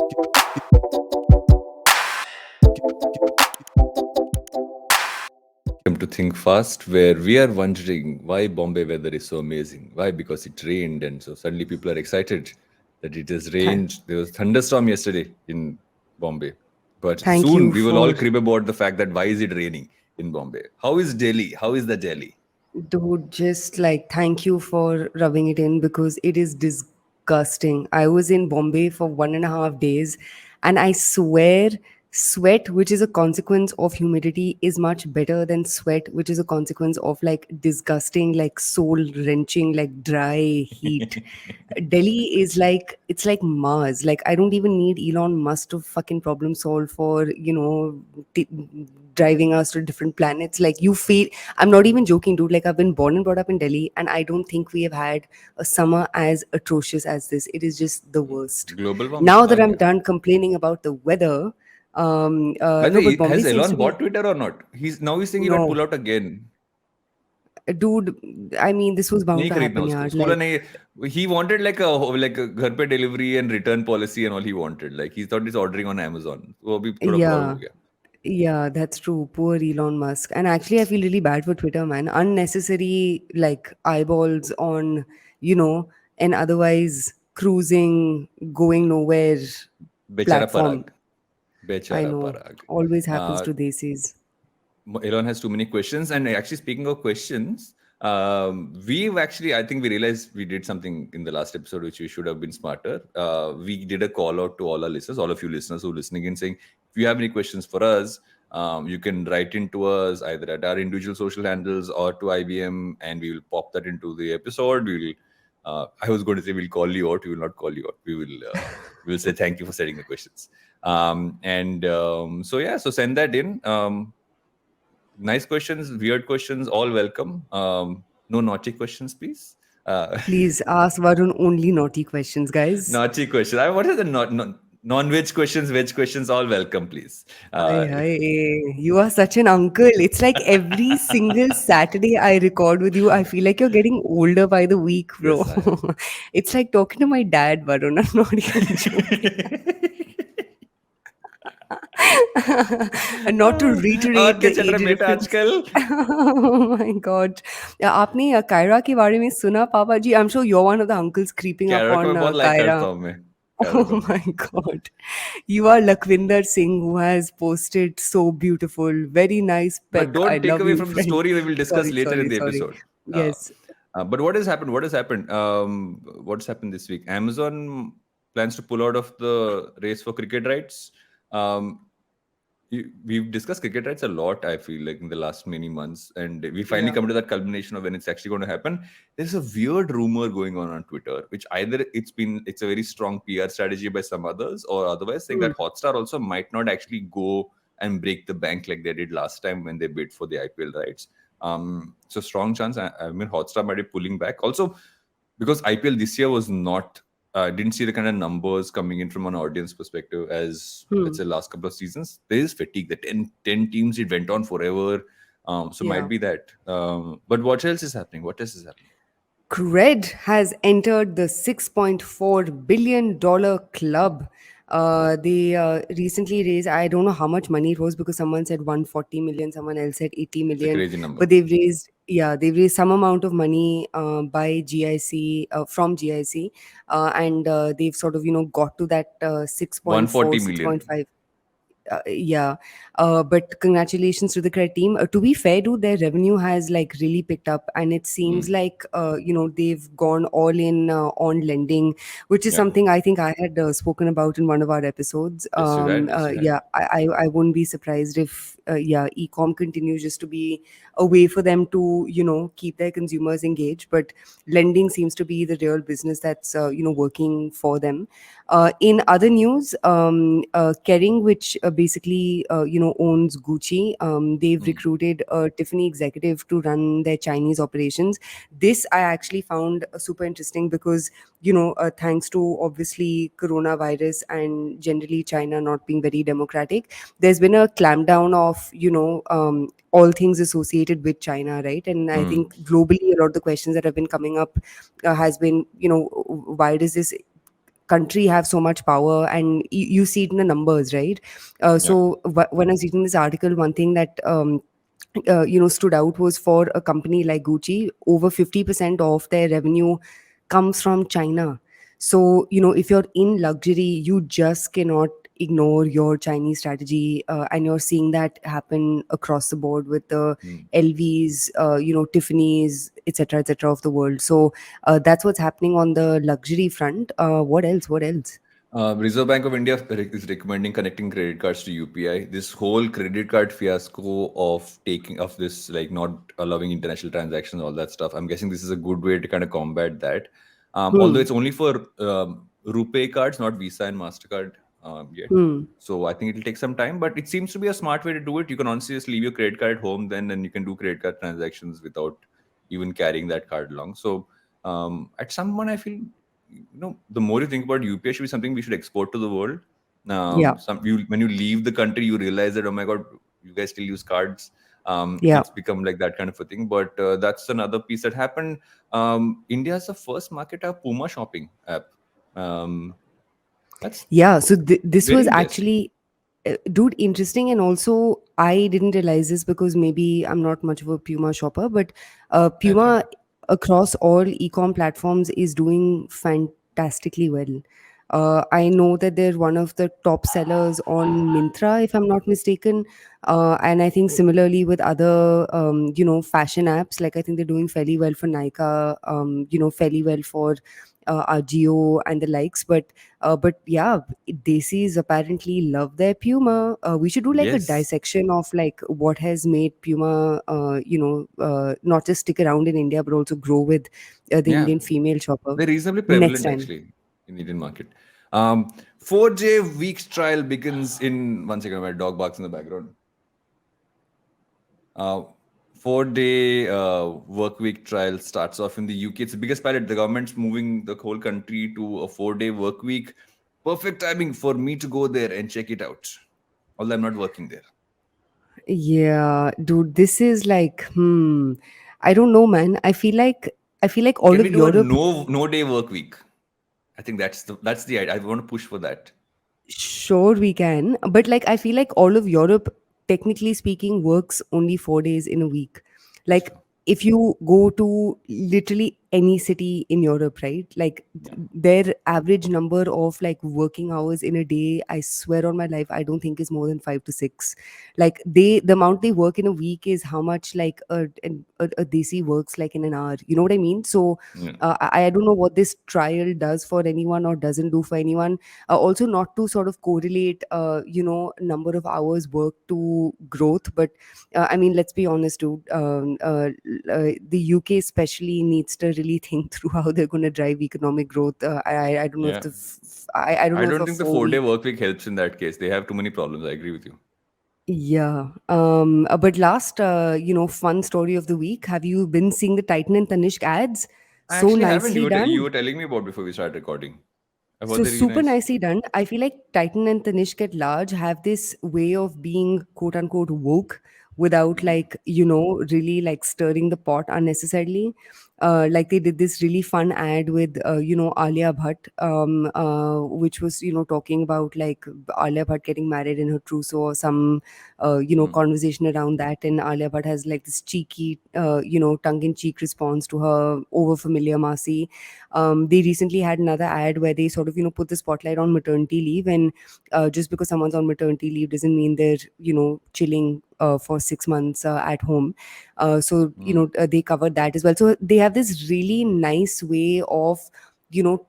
Welcome to Think Fast, where we are wondering why Bombay weather is so amazing. Why? Because it rained, and so suddenly people are excited that it has Th- rained. There was thunderstorm yesterday in Bombay, but Thank soon you we will all for, crib about the fact that why is it raining in Bombay? How is Delhi? How is the Delhi? dude, just like thank you for rubbing it in because it is disgusting. I was in Bombay for 1.5 days and I swear, sweat, which is a consequence of humidity, is much better than sweat, which is a consequence of like disgusting, like soul wrenching, like dry heat. Delhi is like it's like Mars. Like I don't even need Elon Musk to fucking problem solve for t- driving us to different planets. Like you feel, I'm not even joking, dude. Like I've been born and brought up in Delhi, and I don't think we have had a summer as atrocious as this. It is just the worst. Global warming. Now that I'm Okay. done complaining about the weather, By the no, but way, Bombay has seems Elon to be bought Twitter or not? He's saying he might pull no, out again. dude. I mean, this was bound नहीं to खरीदना happen, उसको yaar. उसको बोला Like, नहीं he wanted like a घर पे delivery and return policy and all he wanted like he thought he's ordering on Amazon वो अभी थोड़ा थोड़ा हो yeah. गया Yeah, that's true. Poor Elon Musk. And actually, I feel really bad for Twitter, man. Unnecessary, like, eyeballs on, you know, an otherwise cruising, going nowhere बेचारा platform. Parag I बेचारा know. Parag Always happens uh, to Desis. Elon has too many questions. And actually, speaking of questions, we've actually, I think we realized we did something in the last episode which we should have been smarter. We did a call out to all our listeners, all of you listeners who are listening in, saying, if you have any questions for us, you can write into us either at our individual social handles or to IVM, and we will pop that into the episode. We will. I was going to say we'll call you out. We will not call you out. We will say thank you for sending the questions. So yeah, so send that in. Nice questions, weird questions, all welcome. No naughty questions, please. Please ask Varun only naughty questions, guys. Naughty questions. What are the non-veg questions, veg questions? All welcome, please. Hi, hi. You are such an uncle. It's like every single Saturday I record with you, I feel like you're getting older by the week, bro. Yes, I am. It's like talking to my dad, Varun. I'm not even joking. And not to और reiterate क्या the चल रहा age है बेटा difference. आजकल? Oh my God. आपने कायरा के बारे में सुना पापा जी? I'm sure you're one of the uncles creeping up Carol को on मैं बहुत लाइक Kyra. करता हूँ मैं कैरोल को Oh my God. You are Lakwinder Singh who has posted so beautiful. Very nice but pic. I don't take love away you, from the friend. story we will discuss Sorry, later in sorry, the sorry. episode. Uh, Yes. but what has happened? What has happened? What's happened this week? Amazon plans to pull out of the race for cricket rights. Um, we've discussed cricket rights a lot, I feel like, in the last many months, and we finally Yeah. come to that culmination of when it's actually going to happen. There's a weird rumor going on Twitter, which either it's a very strong PR strategy by some others, or otherwise saying Hmm. that Hotstar also might not actually go and break the bank like they did last time when they bid for the IPL rights. So strong chance. I mean, Hotstar might be pulling back also because IPL this year was not. Didn't see the kind of numbers coming in from an audience perspective as, let's Hmm. say, last couple of seasons. There is fatigue. The 10 teams, it went on forever. So might Yeah. be that. But what else is happening? What else is happening? Cred has entered the $6.4 billion club. They recently raised, I don't know how much money it was because someone said 140 million, someone else said 80 It's a million. crazy number. But they've raised some amount of money by GIC, from GIC. And they've sort of, got to that 6.4, 140 million. 6.5. Yeah, but congratulations to the credit team. To be fair, dude, their revenue has like really picked up, and it seems Mm. like they've gone all in on lending, which is Yeah. something I think I had spoken about in one of our episodes. Yes, you had. Yes, you had. Yeah, I wouldn't be surprised if ecom continues just to be a way for them to keep their consumers engaged, but lending seems to be the real business that's working for them. In other news, Kering, which basically owns Gucci, they've Mm. recruited a Tiffany executive to run their Chinese operations. This I actually found super interesting because thanks to obviously coronavirus and generally China not being very democratic, there's been a clampdown of all things associated with China, right? And I Mm. think globally, a lot of the questions that have been coming up has been, why does this country have so much power, and you see it in the numbers, right? Yeah. When I was reading this article, one thing that stood out was for a company like Gucci, over 50% of their revenue comes from China. So, if you're in luxury, you just cannot ignore your Chinese strategy. And you're seeing that happen across the board with the Mm. LVs, Tiffany's, etc., of the world. So that's what's happening on the luxury front. What else? What else? Reserve Bank of India is recommending connecting credit cards to UPI. This whole credit card fiasco of taking of this, like not allowing international transactions, all that stuff. I'm guessing this is a good way to kind of combat that. Although Hmm. it's only for RuPay cards, not Visa and Mastercard yet. Hmm. So I think it'll take some time, but it seems to be a smart way to do it. You can honestly just leave your credit card at home then, and you can do credit card transactions without even carrying that card along. So at some point, I feel the more you think about UPI should be something we should export to the world. Yeah. When you leave the country, you realize that, oh my god, you guys still use cards. Yeah. It's become like that kind of a thing. But that's another piece that happened. India is the first market to have Puma shopping app. Um, that's Yeah. So this very was interesting. actually, dude, interesting. And also, I didn't realize this because maybe I'm not much of a Puma shopper, but Okay. Puma across all e-com platforms is doing fantastically well. I know that they're one of the top sellers on Mintra, if I'm not mistaken. And I think similarly with other, fashion apps, like I think they're doing fairly well for Nykaa, fairly well for Agio and the likes. But yeah, Desis apparently love their Puma. We should do like a Yes. dissection of like what has made Puma, not just stick around in India, but also grow with the Yeah. Indian female shopper They're reasonably next prevalent time. actually in the Indian market. 4J weeks trial begins in 1 second. My dog barks in the background. Uh, 4-day work week trial starts off in the UK. It's the biggest pilot. The government's moving the whole country to a 4-day work week. Perfect timing for me to go there and check it out. Although I'm not working there. Yeah, dude, this is like, I don't know, man. I feel like all Can we of do a Europe. no day work week? I think that's the idea. I want to push for that. Sure, we can. But like, I feel like all of Europe, technically speaking, works only 4 days in a week. Like, Sure. if you go to literally any city in Europe, right? Like, Yeah. their average number of like working hours in a day, I swear on my life, I don't think is more than 5 to 6. Like, the amount they work in a week is how much like a desi works like in an hour. You know what I mean? So, Yeah. I don't know what this trial does for anyone or doesn't do for anyone. Also, not to sort of correlate number of hours worked to growth, but I mean, let's be honest, dude. The UK especially needs to really think through how they're going to drive economic growth. I don't know if Yeah. I don't I know if don't a think the 4-day 4 week. work week helps in that case. They have too many problems. I agree with you. Yeah. But last fun story of the week, have you been seeing the Titan and Tanishq ads? I So actually haven't. nicely You done. were telling me about before we started recording. I've heard So they're really super nice. nicely done. I feel like Titan and Tanishq at large have this way of being quote unquote woke without like, really like stirring the pot unnecessarily. Like they did this really fun ad with Alia Bhatt, which was talking about like Alia Bhatt getting married in her trousseau or some Mm. conversation around that, and Alia Bhatt has like this cheeky tongue in cheek response to her over familiar Masi. They recently had another ad where they sort of put the spotlight on maternity leave, and just because someone's on maternity leave doesn't mean they're chilling for 6 months at home. Mm. They covered that as well. So they have this really nice way of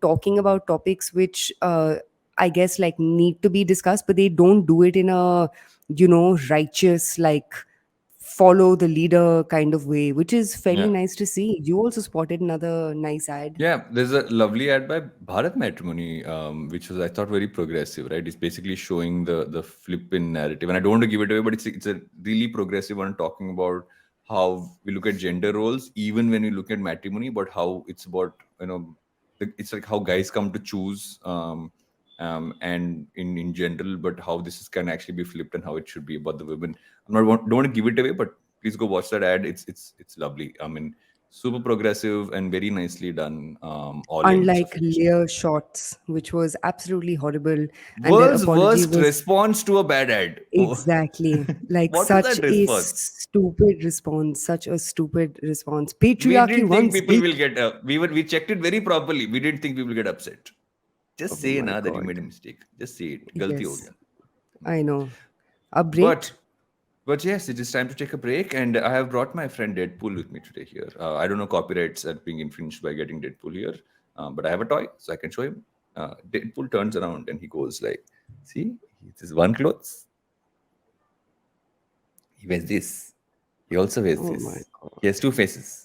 talking about topics which I guess like need to be discussed, but they don't do it in a righteous like follow the leader kind of way, which is fairly Yeah. nice to see. You also spotted another nice ad. Yeah, there's a lovely ad by Bharat Matrimony, which was I thought very progressive, right? It's basically showing the flip in narrative, and I don't want to give it away, but it's a really progressive one talking about how we look at gender roles, even when we look at matrimony, but how it's about it's like how guys come to choose, and in general, but how this is can actually be flipped and how it should be about the women. Don't want to give it away, but please go watch that ad. It's lovely. I mean, super progressive and very nicely done. All ends of Unlike it. Lear Shots, which was absolutely horrible, and their World's apology worst was response to a bad ad. Oh, exactly like what was such that a response? stupid response, such a stupid response. We Patriarchy didn't think once people big. will get. We checked it very properly. We didn't think people will get upset. Just Oh say my na that you god. made a mistake. Just say it. Galti ho Yes, gaya. I know. A break? But but yes, it is time to take a break, and I have brought my friend Deadpool with me today here. I don't know copyrights are being infringed by getting Deadpool here, but I have a toy, so I can show him. Deadpool turns around and he goes like, "See, this is one clothes. He wears this. He also wears Oh my this. He god. has two faces.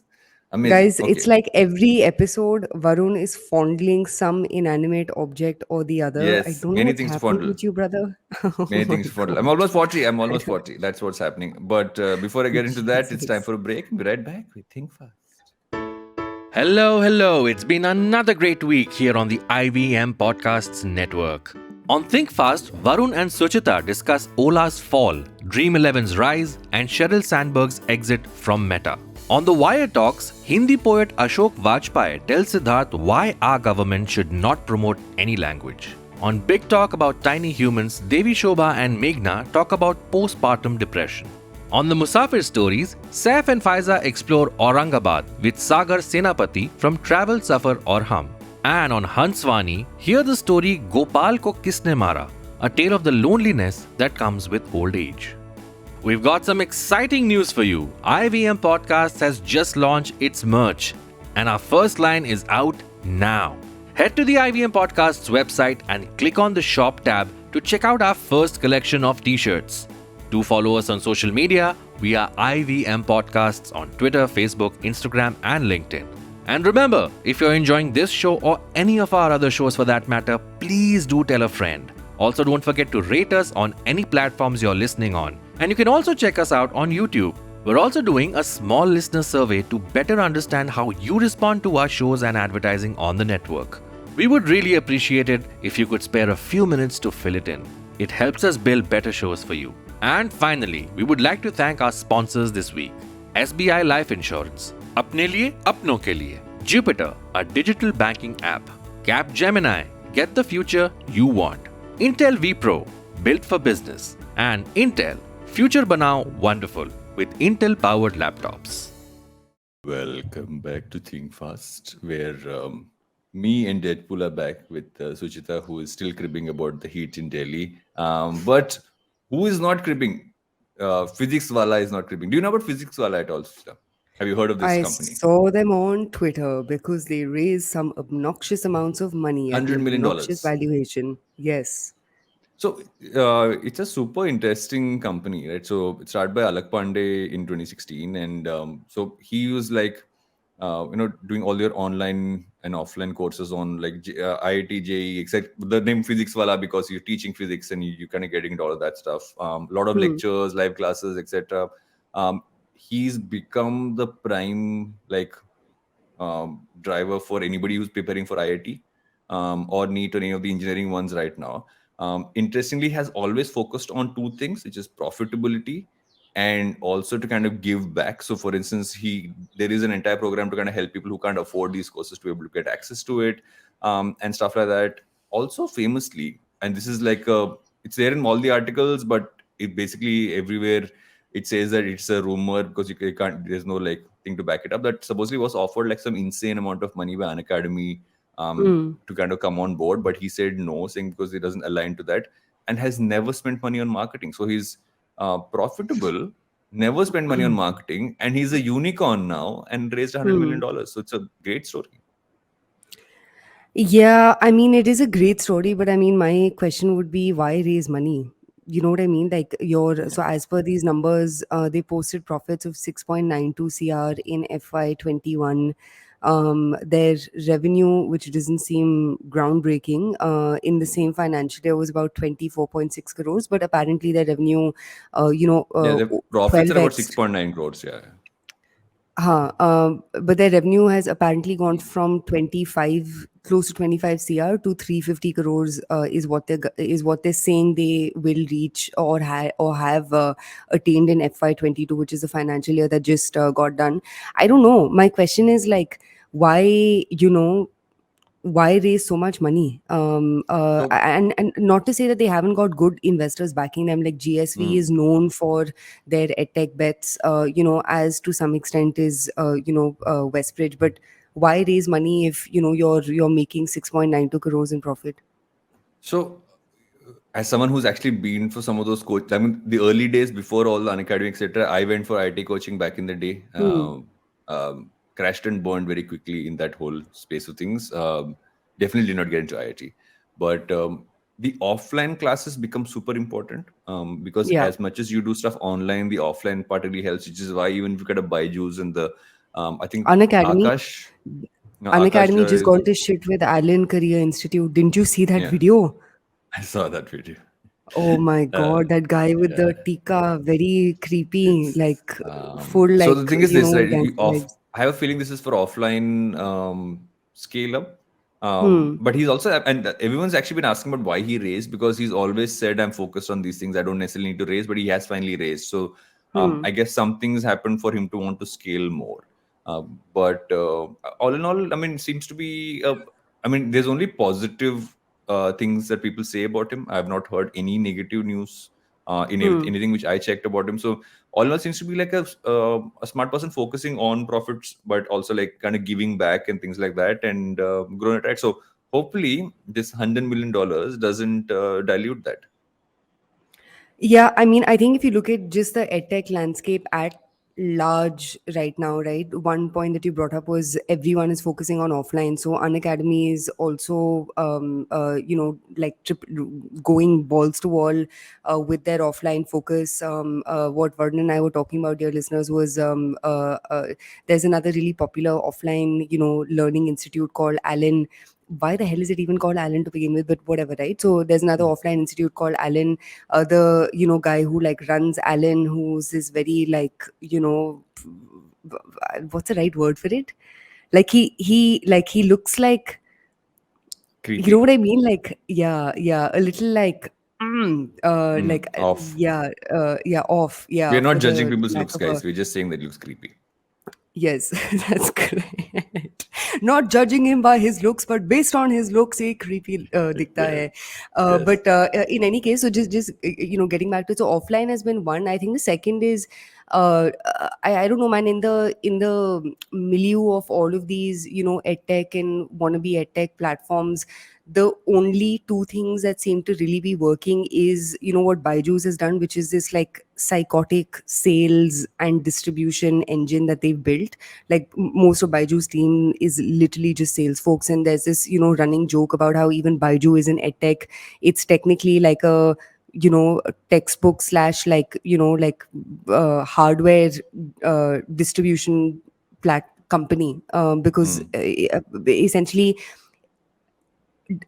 Amazing. Guys, it's Okay. like every episode, Varun is fondling some inanimate object or the other. I Yes, don't know many what's things to happening fondle. with you, brother. Oh Many my things to fondle. I'm god. almost 40. I'm I almost don't- 40. That's what's happening. But before I get into that, it's time Jesus. for a break. Be right back. We think fast. Hello, hello. It's been another great week here on the IVM Podcasts Network. On Think Fast, Varun and Suchita discuss Ola's fall, Dream 11's rise, and Sheryl Sandberg's exit from Meta. On The Wire Talks, Hindi poet Ashok Vajpayee tells Siddharth why our government should not promote any language. On Big Talk about tiny humans, Devi Shobha and Meghna talk about postpartum depression. On the Musafir Stories, Saif and Faiza explore Aurangabad with Sagar Senapati from Travel Safar Aur Hum. And on Hanswani, hear the story Gopal Ko Kisne Mara, a tale of the loneliness that comes with old age. We've got some exciting news for you. IVM Podcasts has just launched its merch, and our first line is out now. Head to the IVM Podcasts website and click on the shop tab to check out our first collection of t-shirts. Do follow us on social media. We are IVM Podcasts on Twitter, Facebook, Instagram, and LinkedIn. And remember, if you're enjoying this show or any of our other shows for that matter, please do tell a friend. Also, don't forget to rate us on any platforms you're listening on. And you can also check us out on YouTube. We're also doing a small listener survey to better understand how you respond to our shows and advertising on the network. We would really appreciate it if you could spare a few minutes to fill it in. It helps us build better shows for you. And finally, we would like to thank our sponsors this week. SBI Life Insurance, Apne Liye, Apno Ke Liye. Jupiter, a digital banking app. Capgemini, get the future you want. Intel vPro, built for business. And Intel, future banao wonderful with Intel powered laptops. Welcome back to Think Fast, where me and Deadpool are back with Suchita, who is still cribbing about the heat in Delhi. But who is not cribbing? Physicswallah is not cribbing. Do you know about Physicswallah at all, Suchita? Have you heard of this I company? saw them on Twitter because they raised some obnoxious amounts of money at an obnoxious $100 million. valuation. Yes. So it's a super interesting company, right? So it started by Alak Pandey in 2016, and so he was like, doing all your online and offline courses on like IIT, JEE, except the name Physicswallah because you're teaching physics and you kind of getting into all of that stuff. A lot of Hmm. lectures, live classes, etc. He's become the prime like driver for anybody who's preparing for IIT or NEET or any of the engineering ones right now. Interestingly, has always focused on two things, which is profitability and also to kind of give back. So, for instance, there is an entire program to kind of help people who can't afford these courses to be able to get access to it and stuff like that. Also, famously, and this is like it's there in all the articles, but it basically everywhere it says that it's a rumor because you can't. There's no like thing to back it up. That supposedly was offered like some insane amount of money by an academy Hmm. to kind of come on board, but he said no, saying because it doesn't align to that, and has never spent money on marketing. So he's profitable, never spent money on marketing, and he's a unicorn now and raised $100 Hmm. million. So it's a great story. Yeah, I mean, it is a great story, but I mean, my question would be why raise money? You know what I mean? Like so as per these numbers, they posted profits of 6.92 CR in FY21. Their revenue, which doesn't seem groundbreaking, in the same financial year was about 24.6 crores, but apparently their revenue, Yeah, the profits are about 12x. 6.9 crores. Yeah. But their revenue has apparently gone from 25, close to 25 CR to 350 crores, is what they're saying they will reach or have attained in FY22, which is the financial year that just got done. I don't know. My question is like, why, why raise so much money? So, And not to say that they haven't got good investors backing them. Like GSV is mm. known for their edtech bets, as to some extent is Westbridge. But why raise money if you're making 6.92 crores in profit? So, as someone who's actually been for some of those coach, I mean, the early days before all the unacademy, etc., I went for IT coaching back in the day. Hmm. Crashed and burned very quickly in that whole space of things. Definitely did not get into IIT, but the offline classes become super important because Yeah, as much as you do stuff online, the offline part really helps. Which is why even if you get a Byju's and the, I think Unacademy. Akash, no, Akash, Unacademy just got this shit with Allen Career Institute. Didn't you see that yeah, video? I saw that video. Oh my Uh, God, that guy with yeah. the tika, very creepy, It's like full so the like, thing is this, right? gangster vibes. I have a feeling this is for offline scale up. Hmm. But he's also, and everyone's actually been asking about why he raised, because he's always said, I'm focused on these things. I don't necessarily need to raise, but he has finally raised. So Hmm. I guess some things happened for him to want to scale more. But all in all, I mean, seems to be, I mean, there's only positive things that people say about him. I have not heard any negative news Hmm. anything which I checked about him. So all in all seems to be like a smart person focusing on profits, but also like kind of giving back and things like that, and growing it right. So hopefully this $100 million doesn't dilute that. Yeah, I mean, I think if you look at just the edtech landscape at large right now, right? One point that you brought up was everyone is focusing on offline. So Unacademy is also, like going balls to wall with their offline focus. What Varun and I were talking about, dear listeners, was there's another really popular offline, learning institute called Allen. Why the hell is it even called Allen to begin with? But whatever, right? So there's another offline institute called Allen. The guy who like runs Allen, who's this very like what's the right word for it? Like he looks like, you know Creepy. what I mean? Like yeah, a little like Off. yeah, off, We yeah, are not for judging the people's lack looks, of a. guys. We're just saying that it looks creepy. Yes, that's correct. Not judging him by his looks, but based on his looks, he creepy दिखता Yeah. है. Yes. But in any case, so just getting back to it, so offline has been one. I think the second is I don't know, man. In the milieu of all of these, edtech and wannabe edtech platforms, the only two things that seem to really be working is what Byju's has done, which is this like psychotic sales and distribution engine that they've built. Like most of Byju's team is literally just sales folks, and there's this running joke about how even Byju is in edtech. It's technically like a a textbook slash like hardware distribution company, because Mm, essentially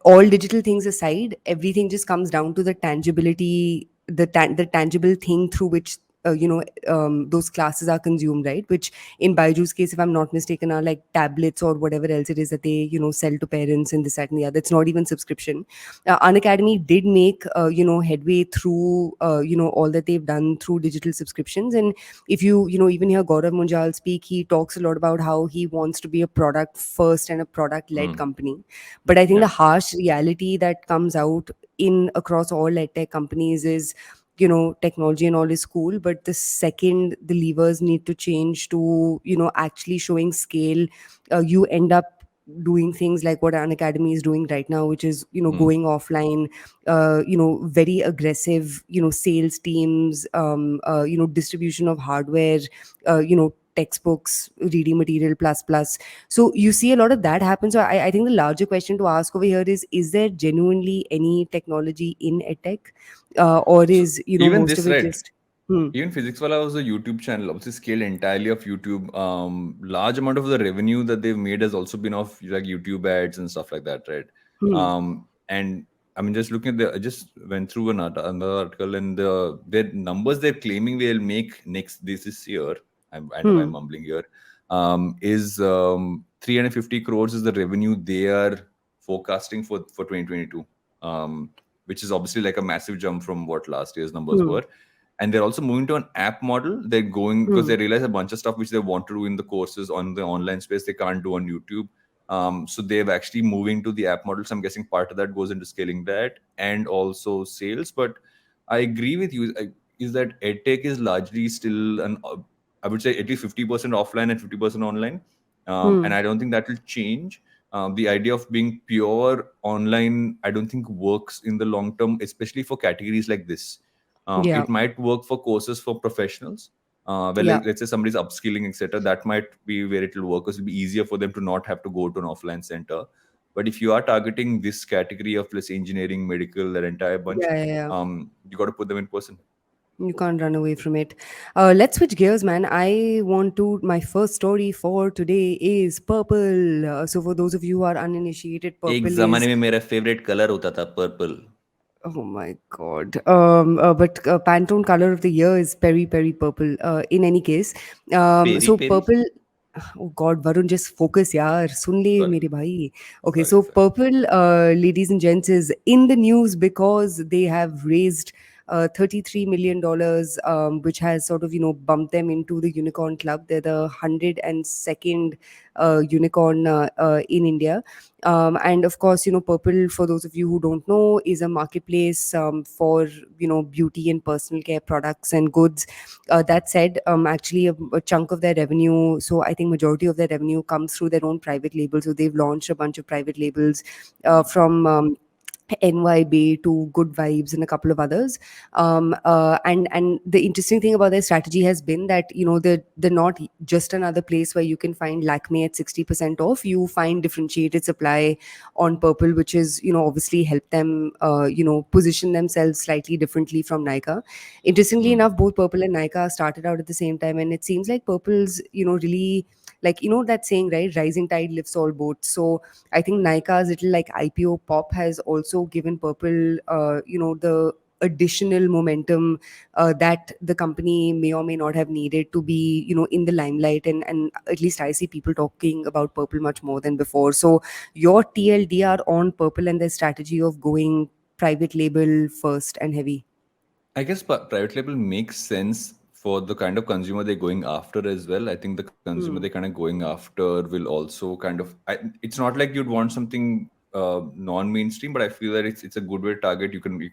all digital things aside, everything just comes down to the tangibility, the tangible thing through which those classes are consumed, right? Which in Baiju's case, if I'm not mistaken, are like tablets or whatever else it is that they sell to parents and this that and the other. It's not even subscription. Unacademy did make headway through all that they've done through digital subscriptions. And if you even hear Gaurav Munjal speak, he talks a lot about how he wants to be a product first and a product led mm, company. But I think the yeah. harsh reality that comes out in across all edtech companies is, technology and all is cool, but the second the levers need to change to, actually showing scale, you end up doing things like what an academy is doing right now, which is, Mm, going offline, very aggressive, sales teams, distribution of hardware, textbooks, reading material, plus. So you see a lot of that happen. So I think the larger question to ask over here is there genuinely any technology in edtech, or so is even most of this, it right? just hmm, Even Physicswallah was a YouTube channel, obviously scaled entirely of YouTube. Large amount of the revenue that they've made has also been off like YouTube ads and stuff like that, right? hmm, And I mean, just looking at I just went through another article, and their numbers they're claiming they'll make next this year. I know I'm hmm, mumbling here. is 350 crores is the revenue they are forecasting for 2022, which is obviously like a massive jump from what last year's numbers Hmm. were. And they're also moving to an app model. They're going because Hmm. they realize a bunch of stuff which they want to do in the courses on the online space they can't do on YouTube. So they've actually moving to the app model. So I'm guessing part of that goes into scaling that and also sales. But I agree with you. Is that edtech is largely still I would say at least 50% offline and 50% online. And Hmm. I don't think that will change. The idea of being pure online, I don't think works in the long term, especially for categories like this. Yeah. It might work for courses for professionals. Well, Yeah. let's say somebody's upskilling, etc. That might be where it will work because it'll be easier for them to not have to go to an offline center. But if you are targeting this category of, let's say, engineering, medical, that entire bunch, Yeah. Yeah. Yeah. you got to put them in person. You can't run away from it. Let's switch gears, man. I want to. My first story for today is purple. So, for those of you who are uninitiated, एक purple जमाने is. में मेरा favourite colour होता था purple. Oh my God. But Pantone color of the year is Peri Peri Purple. In any case, Perry so Perry. purple. Oh God, Varun, just focus, yaar. Sun le, Sorry, mere bhai. Okay, sorry, so sorry. purple, ladies and gents, is in the news because they have raised $33 million, which has sort of bumped them into the unicorn club. They're the 102nd unicorn in India. And of course, Purple, for those of you who don't know, is a marketplace for beauty and personal care products and goods. That said, actually a chunk of their revenue, so I think majority of their revenue comes through their own private labels. So they've launched a bunch of private labels from NYB to Good Vibes and a couple of others. And the interesting thing about their strategy has been that they're not just another place where you can find Lakme at 60% off. You find differentiated supply on Purple, which is obviously help them position themselves slightly differently from Nykaa. Interestingly Mm. enough, both Purple and Nykaa started out at the same time, and it seems like Purple's really, like that saying, right, rising tide lifts all boats. So I think Nykaa's little like IPO pop has also given Purple, the additional momentum that the company may or may not have needed to be, in the limelight. And at least I see people talking about Purple much more than before. So your TLDR on Purple and their strategy of going private label first and heavy. I guess private label makes sense for the kind of consumer they're going after as well. I think the consumer they're Hmm. kind of going after will also kind of. It's not like you'd want something non-mainstream, but I feel that it's a good way to target. You can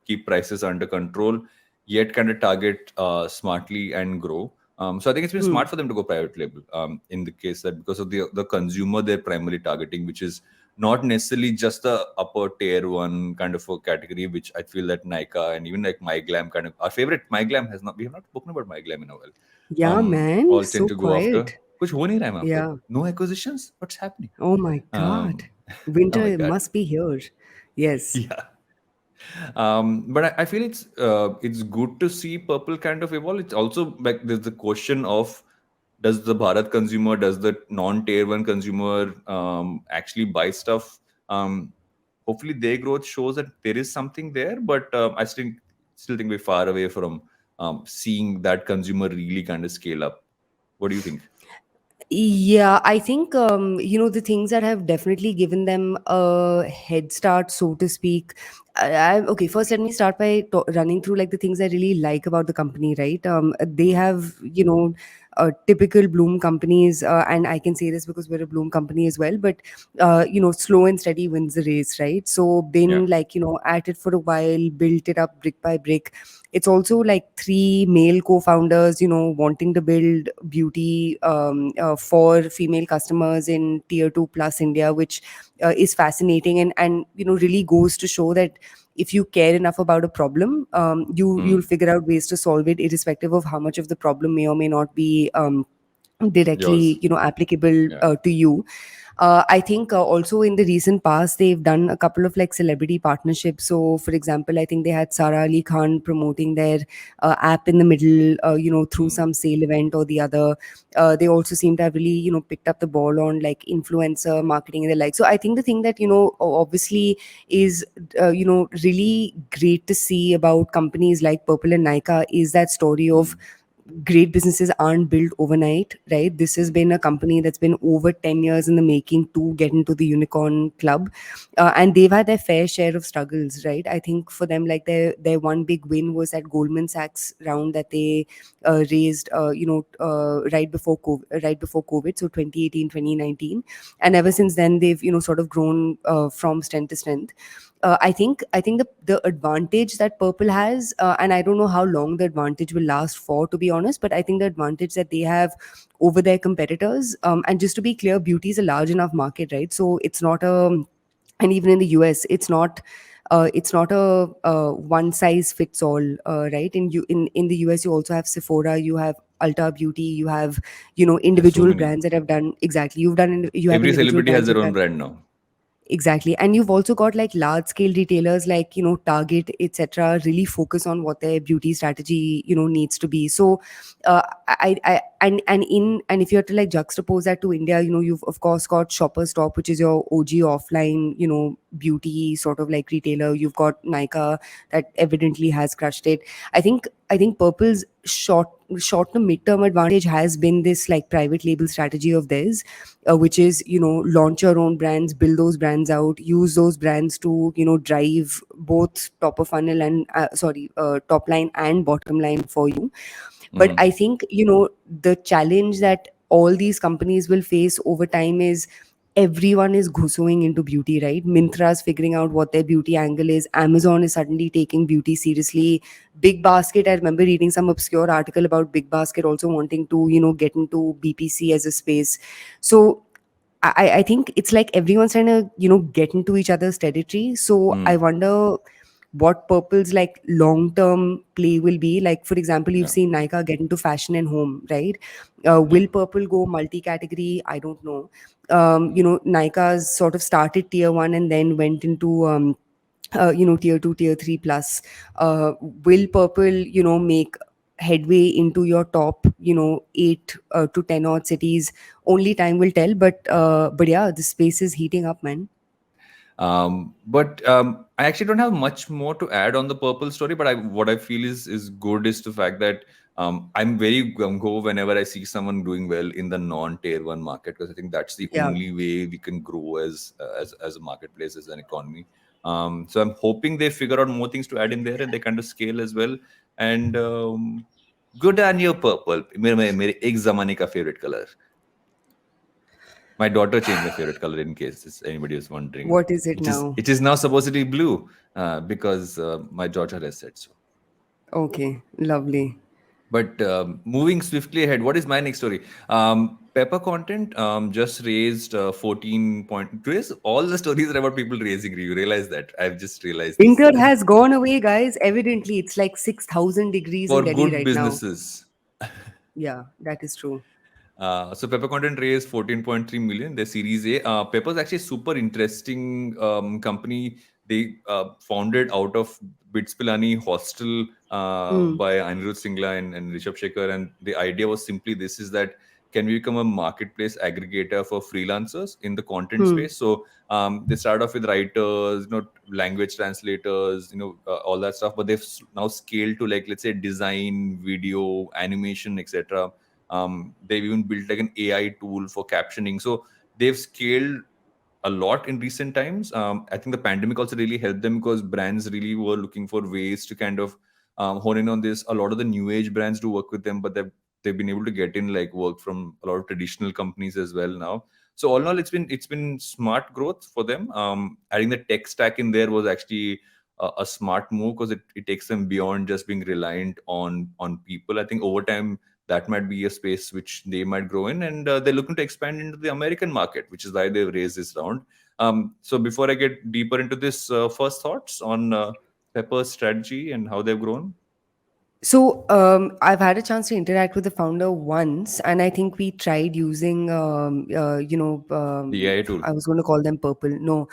keep prices under control, yet kind of target smartly and grow. So I think it's been Hmm. smart for them to go private label. In the case that because of the consumer they're primarily targeting, which is not necessarily just the upper tier one kind of a category, which I feel that Nykaa and even like MyGlam kind of our favorite MyGlam has not. We have not spoken about MyGlam in a while. Yeah, man, All tend so to go after. quiet. कुछ हो नहीं रहा है वहाँ पे. Yeah. No acquisitions. What's happening? Oh my God. Um, oh my Winter god. must be here. Yes. Yeah. But I feel it's good to see purple kind of evolve. It's also like there's the question of does the Bharat consumer, does the non-tier one consumer actually buy stuff? Hopefully, their growth shows that there is something there, but I still think we're far away from seeing that consumer really kind of scale up. What do you think? Yeah, I think the things that have definitely given them a head start, so to speak. Okay, first let me start by running through like the things I really like about the company. Right, they Mm, have typical Bloom companies, and I can say this because we're a Bloom company as well. But slow and steady wins the race, right? So yeah. been like at it for a while, built it up brick by brick. It's also like three male co-founders wanting to build beauty for female customers in tier 2 plus India, which is fascinating, and really goes to show that if you care enough about a problem, you'll Mm, figure out ways to solve it irrespective of how much of the problem may or may not be directly yours. applicable Yeah. to you. I think also in the recent past they've done a couple of like celebrity partnerships. So for example, I think they had Sara Ali Khan promoting their app in the middle, through Mm, some sale event or the other. They also seem to have really picked up the ball on like influencer marketing and the like. So I think the thing that obviously is really great to see about companies like Purple and Nykaa is that story of mm, great businesses aren't built overnight, right? This has been a company that's been over 10 years in the making to get into the unicorn club. And they've had their fair share of struggles, right? I think for them, like their one big win was that Goldman Sachs round that they raised, right before COVID, so 2018, 2019. And ever since then, they've, sort of grown from strength to strength. I think the advantage that Purple has, and I don't know how long the advantage will last for, to be honest, but I think the advantage that they have over their competitors, and just to be clear, beauty is a large enough market, right? So it's not a, and even in the US, it's not a one size fits all, right? In the US, you also have Sephora, you have Ulta Beauty, you have There's so individual many. brands that have done exactly. You have Every individual celebrity has brands their who've own done. brand now. Exactly. And you've also got like large scale retailers like, Target, etc., really focus on what their beauty strategy, needs to be. So and if you have to like juxtapose that to India, you've of course got Shoppers Stop, which is your OG offline, beauty sort of like retailer. You've got Nykaa that evidently has crushed it. I think Purple's short to midterm advantage has been this like private label strategy of theirs, which is launch your own brands, build those brands out, use those brands to drive both top of funnel and top line and bottom line for you. But I Mm. think the challenge that all these companies will face over time is everyone is going into beauty, right? Mintra's figuring out what their beauty angle is, Amazon is suddenly taking beauty seriously. Big Basket, I remember reading some obscure article about Big Basket also wanting to get into BPC as a space. So I think it's like everyone's trying to get into each other's territory. So I Mm. wonder what Purple's like long term play will be. Like for example, you've Yeah. seen Nykaa get into fashion and home, right? Yeah. Will Purple go multi category? I don't know. Nykaa's sort of started tier one and then went into tier 2, tier 3 plus. Will Purple make headway into your top 8 to 10 odd cities? Only time will tell, but yeah, the space is heating up, man. But I actually don't have much more to add on the purple story. But what I feel is good is the fact that I'm very gung ho whenever I see someone doing well in the non-tier one market, because I think that's the Yeah. only way we can grow as a marketplace, as an economy. So I'm hoping they figure out more things to add in there and they kind of scale as well. And good on your purple. मेरे एक जमाने का favorite color. My daughter changed my favorite color, in case anybody was wondering. What is it It is now? it is now supposed to be blue, because my daughter has said so. Okay, lovely. But moving swiftly ahead, what is my next story? Pepper Content just raised 14 point. Today's all the stories are about people raising. You realize that? I've just realized this. Winter has gone away, guys. Evidently, it's like 6,000 degrees in For Delhi good right now. businesses. Yeah, that is true. So Pepper Content raised 14.3 million. Their Series A. Pepper's actually a super interesting company. They founded out of Bits Pilani Hostel Hmm. by Anirudh Singla and Rishabh Shekhar. And the idea was simply this: is that can we become a marketplace aggregator for freelancers in the content Hmm. space? So they start off with writers, language translators, all that stuff. But they've now scaled to, like, let's say, design, video, animation, etc. They've even built like an AI tool for captioning. So they've scaled a lot in recent times. I think the pandemic also really helped them, because brands really were looking for ways to kind of hone in on this. A lot of the new age brands do work with them, but they've been able to get in like work from a lot of traditional companies as well now. So all in all, it's been smart growth for them. Adding the tech stack in there was actually a smart move, because it takes them beyond just being reliant on people. I think over time that might be a space which they might grow in, and they're looking to expand into the American market, which is why they've raised this round. So before I get deeper into this, first thoughts on Pepper's strategy and how they've grown. So I've had a chance to interact with the founder once, and I think we tried using, The AI tool. I was going to call them Purple. No,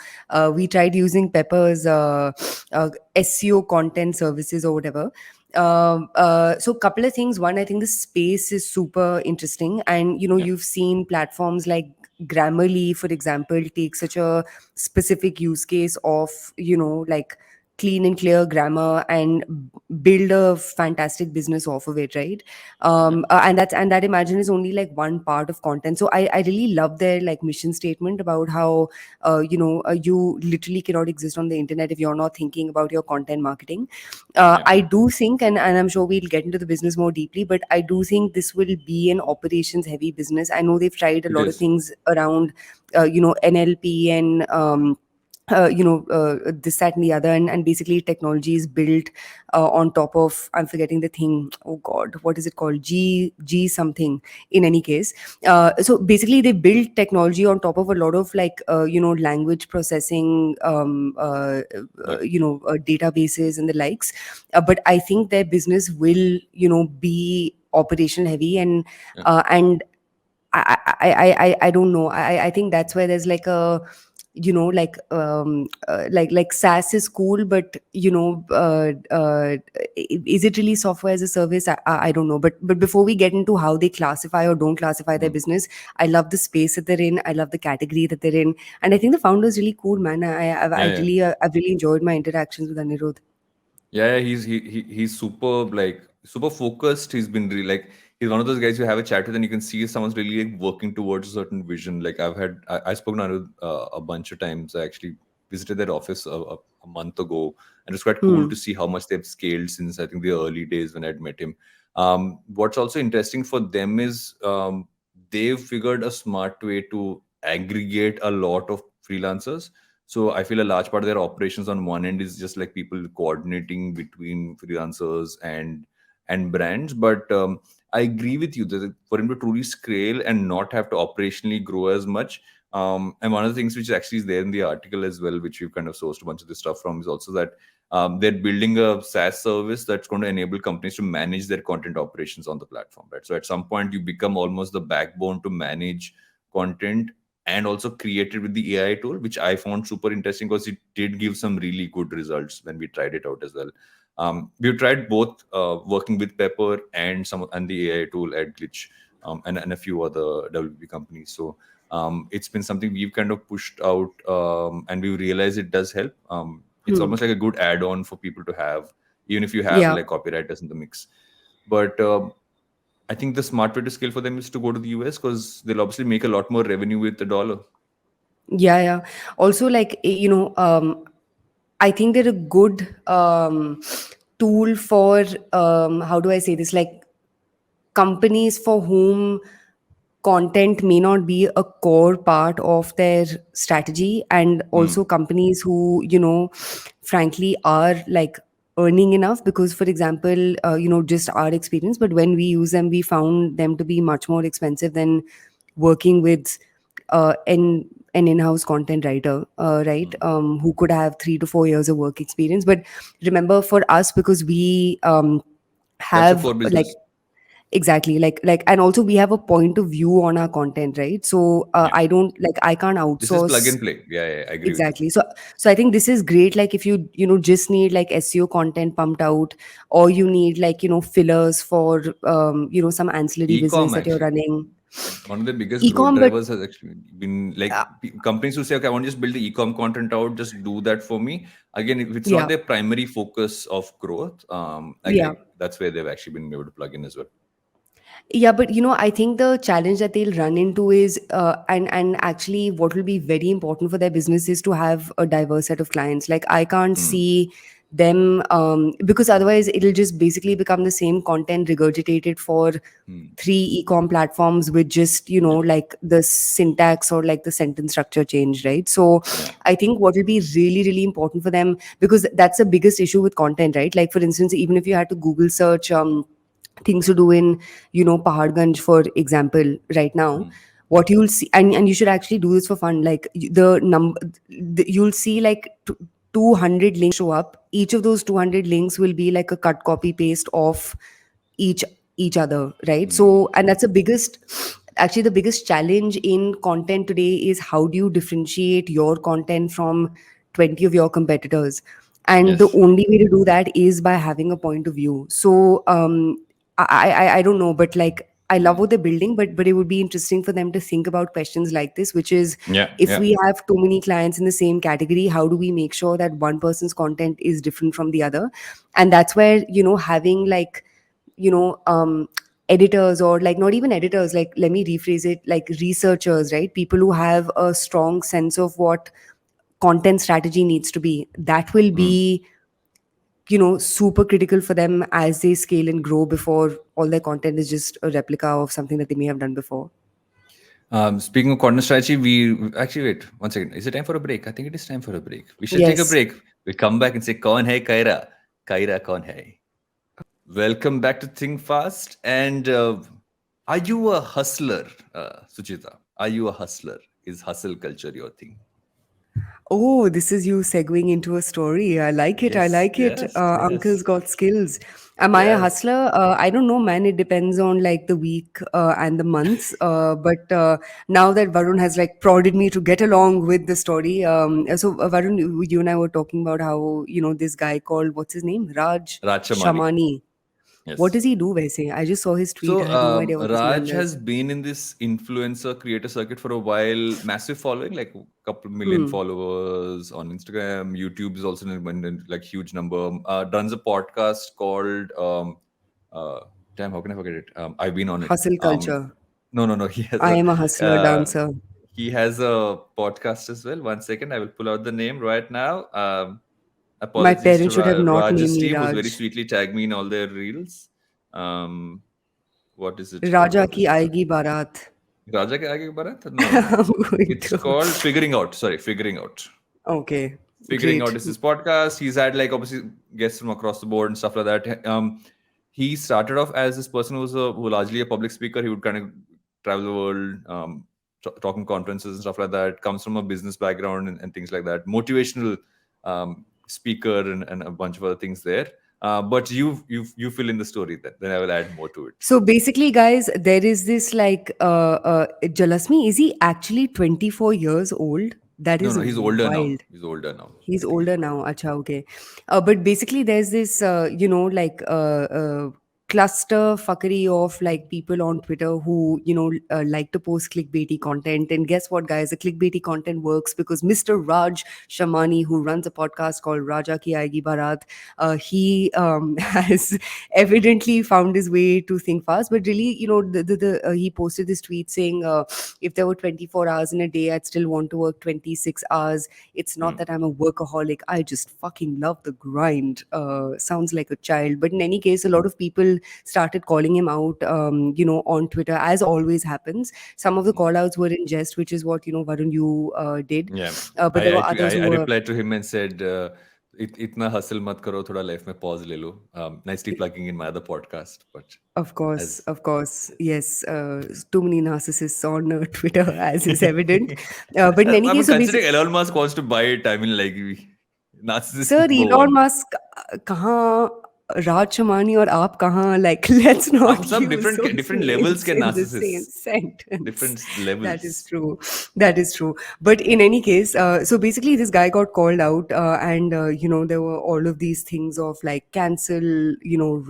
we tried using Pepper's SEO content services or whatever. So couple of things. One, I think the space is super interesting, and Yeah. you've seen platforms like Grammarly, for example, take such a specific use case of like clean and clear grammar and build a fantastic business off of it, right? And that imagine is only like one part of content. So I really love their like mission statement about how you literally cannot exist on the internet if you're not thinking about your content marketing. Yeah. I do think, and I'm sure we'll get into the business more deeply, but I do think this will be an operations heavy business. I know they've tried a It lot of is. things around NLP and this, that, and the other, and basically technology is built on top of, I'm forgetting the thing. Oh God, what is it called? G something. In any case, so basically they build technology on top of a lot of like language processing, But databases and the likes. But I think their business will be operation heavy, yeah. and I don't know. I think that's where there's like a like SaaS is cool, but is it really software as a service? I don't know. But before we get into how they classify or don't classify their Mm. business, I love the space that they're in. I love the category that they're in, and I think the founder is really cool, man. Yeah, yeah. I've really enjoyed my interactions with Anirudh. Yeah, he's super like super focused. He's been really like he's one of those guys you have a chat with and you can see someone's really like working towards a certain vision. Like I spoke to Anirudh a bunch of times. I actually visited their office a month ago, and it's quite cool Hmm. to see how much they've scaled since I think the early days when I'd met him. What's also interesting for them is they've figured a smart way to aggregate a lot of freelancers. So I feel a large part of their operations on one end is just like people coordinating between freelancers and brands. But I agree with you that for him to truly scale and not have to operationally grow as much. And one of the things which actually is there in the article as well, which we've kind of sourced a bunch of this stuff from, is also that they're building a SaaS service that's going to enable companies to manage their content operations on the platform, right? So at some point, you become almost the backbone to manage content and also created with the AI tool, which I found super interesting because it did give some really good results when we tried it out as well. We've tried both working with Pepper and the AI tool at Glitch and a few other WP companies. So it's been something we've kind of pushed out and we realized it does help. It's Hmm. almost like a good add-on for people to have, even if you have Yeah. like copywriters in the mix. But I think the smart way to scale for them is to go to the US because they'll obviously make a lot more revenue with the dollar. Yeah. Also, like, I think they're a good tool for, how do I say this? Like, companies for whom content may not be a core part of their strategy, and Hmm. also companies who, frankly, are like earning enough. Because, for example, just our experience, but when we use them, we found them to be much more expensive than working with an in-house content writer, right? Hmm. Who could have 3 to 4 years of work experience. But remember, for us, because we That's the have core like, business. exactly, like, and also we have a point of view on our content, right? So Yeah. I can't This is plug outsource. and play. Yeah, yeah, I agree with you. Exactly. So I think this is great. Like, if you just need like SEO content pumped out, or you need like fillers for some ancillary business E-com that you're actually. running. One of the biggest growth Ecom, but drivers has actually been like uh, companies who say, okay, I want to just build the e-com content out, just do that for me. Again, if it's not yeah, their primary focus of growth, yeah. that's where they've actually been able to plug in as well. Yeah, but I think the challenge that they'll run into is, and actually, what will be very important for their business is to have a diverse set of clients. Like, I can't Hmm. see them, because otherwise it'll just basically become the same content regurgitated for Hmm. three ecom platforms with just Yeah. like the syntax or like the sentence structure change, right? So Yeah. I think what will be really really important for them, because that's the biggest issue with content, right? Like, for instance, even if you had to Google search things to do in Paharganj, for example, right now, Hmm. what you'll see, and you should actually do this for fun, like you'll see like 200 links show up. Each of those 200 links will be like a cut copy paste of each each other, right? Hmm. So, and that's the biggest, actually the biggest challenge in content today is how do you differentiate your content from 20 of your competitors. And the Yes. only way to do that is by having a point of view. So I don't know, but like, I love what they're building, but it would be interesting for them to think about questions like this, which is, Yeah, if yeah. we have too many clients in the same category, how do we make sure that one person's content is different from the other? And that's where, having like, editors, or like not even editors, like let me rephrase it, like researchers, right? People who have a strong sense of what content strategy needs to be, that will Mm. be super critical for them as they scale and grow, before all their content is just a replica of something that they may have done before. Speaking of content strategy, we actually wait 1 second. Is it time for a break? I think it is time for a break. We should take a Yes. break. We come back and say, "Kaun hai Kyra? Kyra kaun hai?" Welcome back to Think Fast. And are you a hustler, Suchita? Are you a hustler? Is hustle culture your thing? Oh, this is you segueing into a story. I like it. I Yes, like it. yes, Uncle's yes, got skills. Am I a yes. hustler? I don't know, man. It depends on like the week and the months. But now that Varun has like prodded me to get along with the story, so Varun, you and I were talking about how this guy called, what's his name, Raj Rachamani. Shamani. What Yes. does he do, Vaise? I just saw his tweet. So I have no idea what his name Raj is. has been in this influencer creator circuit for a while. Massive following, like a couple million Hmm. followers on Instagram. YouTube is also like huge number. Runs a podcast called uh, damn, how can I forget it? I've been on it. Hustle culture. No, no, no. He has I a am a hustler uh, dancer. he has a podcast as well. 1 second, I will pull out the name right now. My Apologies to parents should have not named Raj's me team, who's very Raj. sweetly tagged me in all their reels. Um, what is it called? Raja What ki is it called? aayegi barat. Raja ke aage Bharat? No, no, no. I'm going It's to. called Figuring Out. Sorry, Figuring Out. Okay, Figuring Out great. is his podcast. He's had like obviously guests from across the board and stuff like that. He started off as this person who was largely a public speaker. He would kind of travel the world, talking conferences and stuff like that. Comes from a business background and things like that. Motivational speaker and a bunch of other things there. But you fill in the story then I will add more to it. So basically, guys, there is this like Jalasmi. Is he actually 24 years old? That No, is no, he's older now. wild. He's older now. He's older now. Acha, okay. But basically, there's this, like cluster fuckery of like people on Twitter who, like to post clickbaity content. And guess what, guys? The clickbaity content works because Mr. Raj Shamani, who runs a podcast called Raja Ki Aayegi Barat, he has evidently found his way to Think Fast. But really, he posted this tweet saying, if there were 24 hours in a day, I'd still want to work 26 hours. It's not Hmm. that I'm a workaholic. I just fucking love the grind. Sounds like a child. But in any case, a lot of people started calling him out, on Twitter, as always happens. Some of the call outs were in jest, which is what, Varun, you did. Yeah, But there were others who I were, replied to him and said, "Itna hustle mat karo, thoda life mein pause le lo." Nicely plugging in my other podcast, but as of course, yes, too many narcissists on Twitter, as is evident. But in any I mean, case, so considering basically, Elon Musk wants to buy it, I mean, like narcissist sir number Elon one. Musk कहाँ राज शमानी और आप कहाँ like let's not Some use those different levels names ke in the same narcissists, sentence. different That is levels. true. That is true. But in any case, so basically this guy got called out, and there were all of these things of like cancel,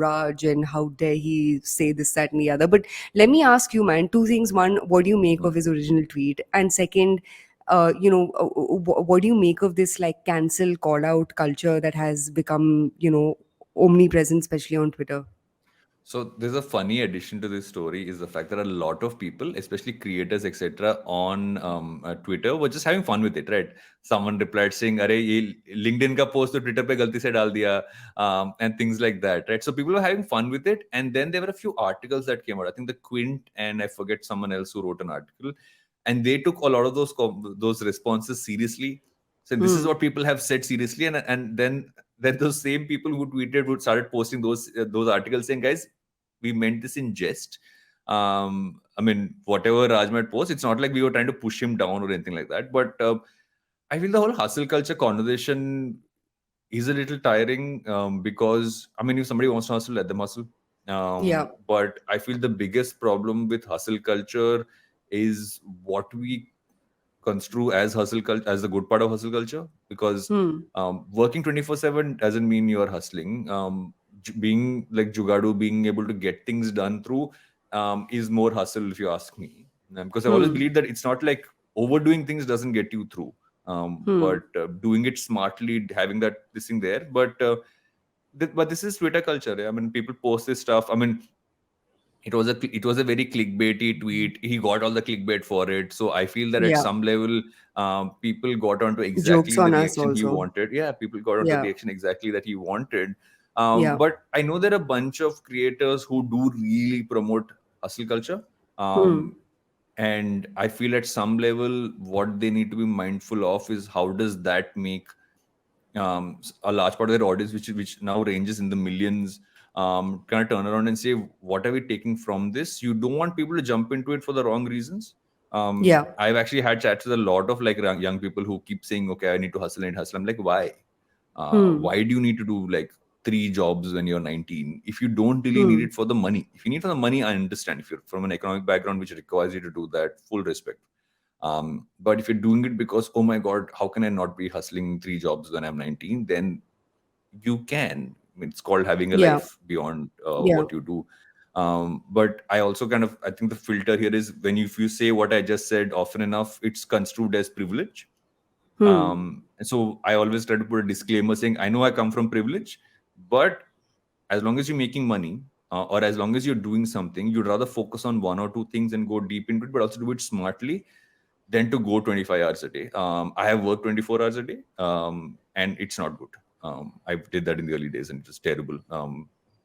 Raj, and how dare he say this, that, and the other. But let me ask you, man, two things. One, what do you make Hmm. of his original tweet? And second, what do you make of this like cancel call out culture that has become omnipresent, especially on Twitter? So there's a funny addition to this story is the fact that a lot of people, especially creators, etc., on Twitter, were just having fun with it, right? Someone replied saying, "Arey, ye LinkedIn ka post to Twitter pe galti se dal diya," and things like that, right? So people were having fun with it, and then there were a few articles that came out. I think the Quint and I forget someone else who wrote an article, and they took a lot of those responses seriously. So this is Hmm. what people have said seriously, and then those same people who tweeted would started posting those articles saying, "Guys, we meant this in jest." I mean, whatever Raj might post, it's not like we were trying to push him down or anything like that. But I feel the whole hustle culture conversation is a little tiring, because I mean, if somebody wants to hustle, let them hustle. Yeah. But I feel the biggest problem with hustle culture is what we construe as hustle culture, as the good part of hustle culture, because Hmm. working 24/7 doesn't mean you're hustling. Being like jugadu, being able to get things done through is more hustle, if you ask me. Because I've always believed that it's not like overdoing things doesn't get you through, but doing it smartly, having that this thing there. But this is Twitter culture. I mean, people post this stuff. I mean, it was a very clickbaity tweet. He got all the clickbait for it. So I feel that at Yeah. some level, people got onto exactly Jokes the on us reaction he also. wanted. Yeah, people got onto the Yeah. reaction exactly that he wanted. Yeah. But I know there are a bunch of creators who do really promote hustle culture. Hmm. And I feel at some level, what they need to be mindful of is how does that make a large part of their audience, which now ranges in the millions, kind of turn around and say, what are we taking from this? You don't want people to jump into it for the wrong reasons. Yeah. I've actually had chats with a lot of like young people who keep saying, okay, I need to hustle and hustle. I'm like, why? Why do you need to do like 3 jobs when you're 19 if you don't really need Hmm. it for the money? If you need for the money, I understand. If you're from an economic background which requires you to do that, full respect. But if you're doing it because, oh my God, how can I not be hustling 3 jobs when I'm 19? Then you can. I mean, it's called having a Yeah. life beyond Yeah. what you do. But I also I think the filter here is if you say what I just said often enough, it's construed as privilege. Hmm. And so I always try to put a disclaimer saying, I know I come from privilege, but as long as you're making money, or as long as you're doing something, you'd rather focus on 1 or 2 things and go deep into it, but also do it smartly than to go 25 hours a day. I have worked 24 hours a day, and it's not good. I did that in the early days, and it was terrible.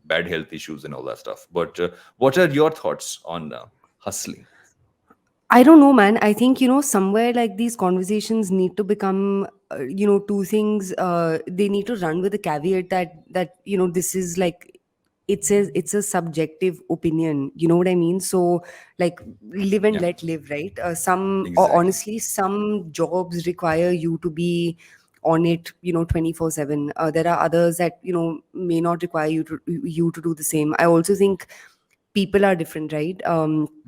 Bad health issues and all that stuff. But what are your thoughts on hustling? I don't know, man. I think, somewhere like these conversations need to become, two things. They need to run with the caveat that this is like, it's a subjective opinion. You know what I mean? So, like, live and Yeah, let live, right? Or exactly. honestly, some jobs require you to be on it, 24/7. There are others that, may not require you to do the same. I also think people are different, right?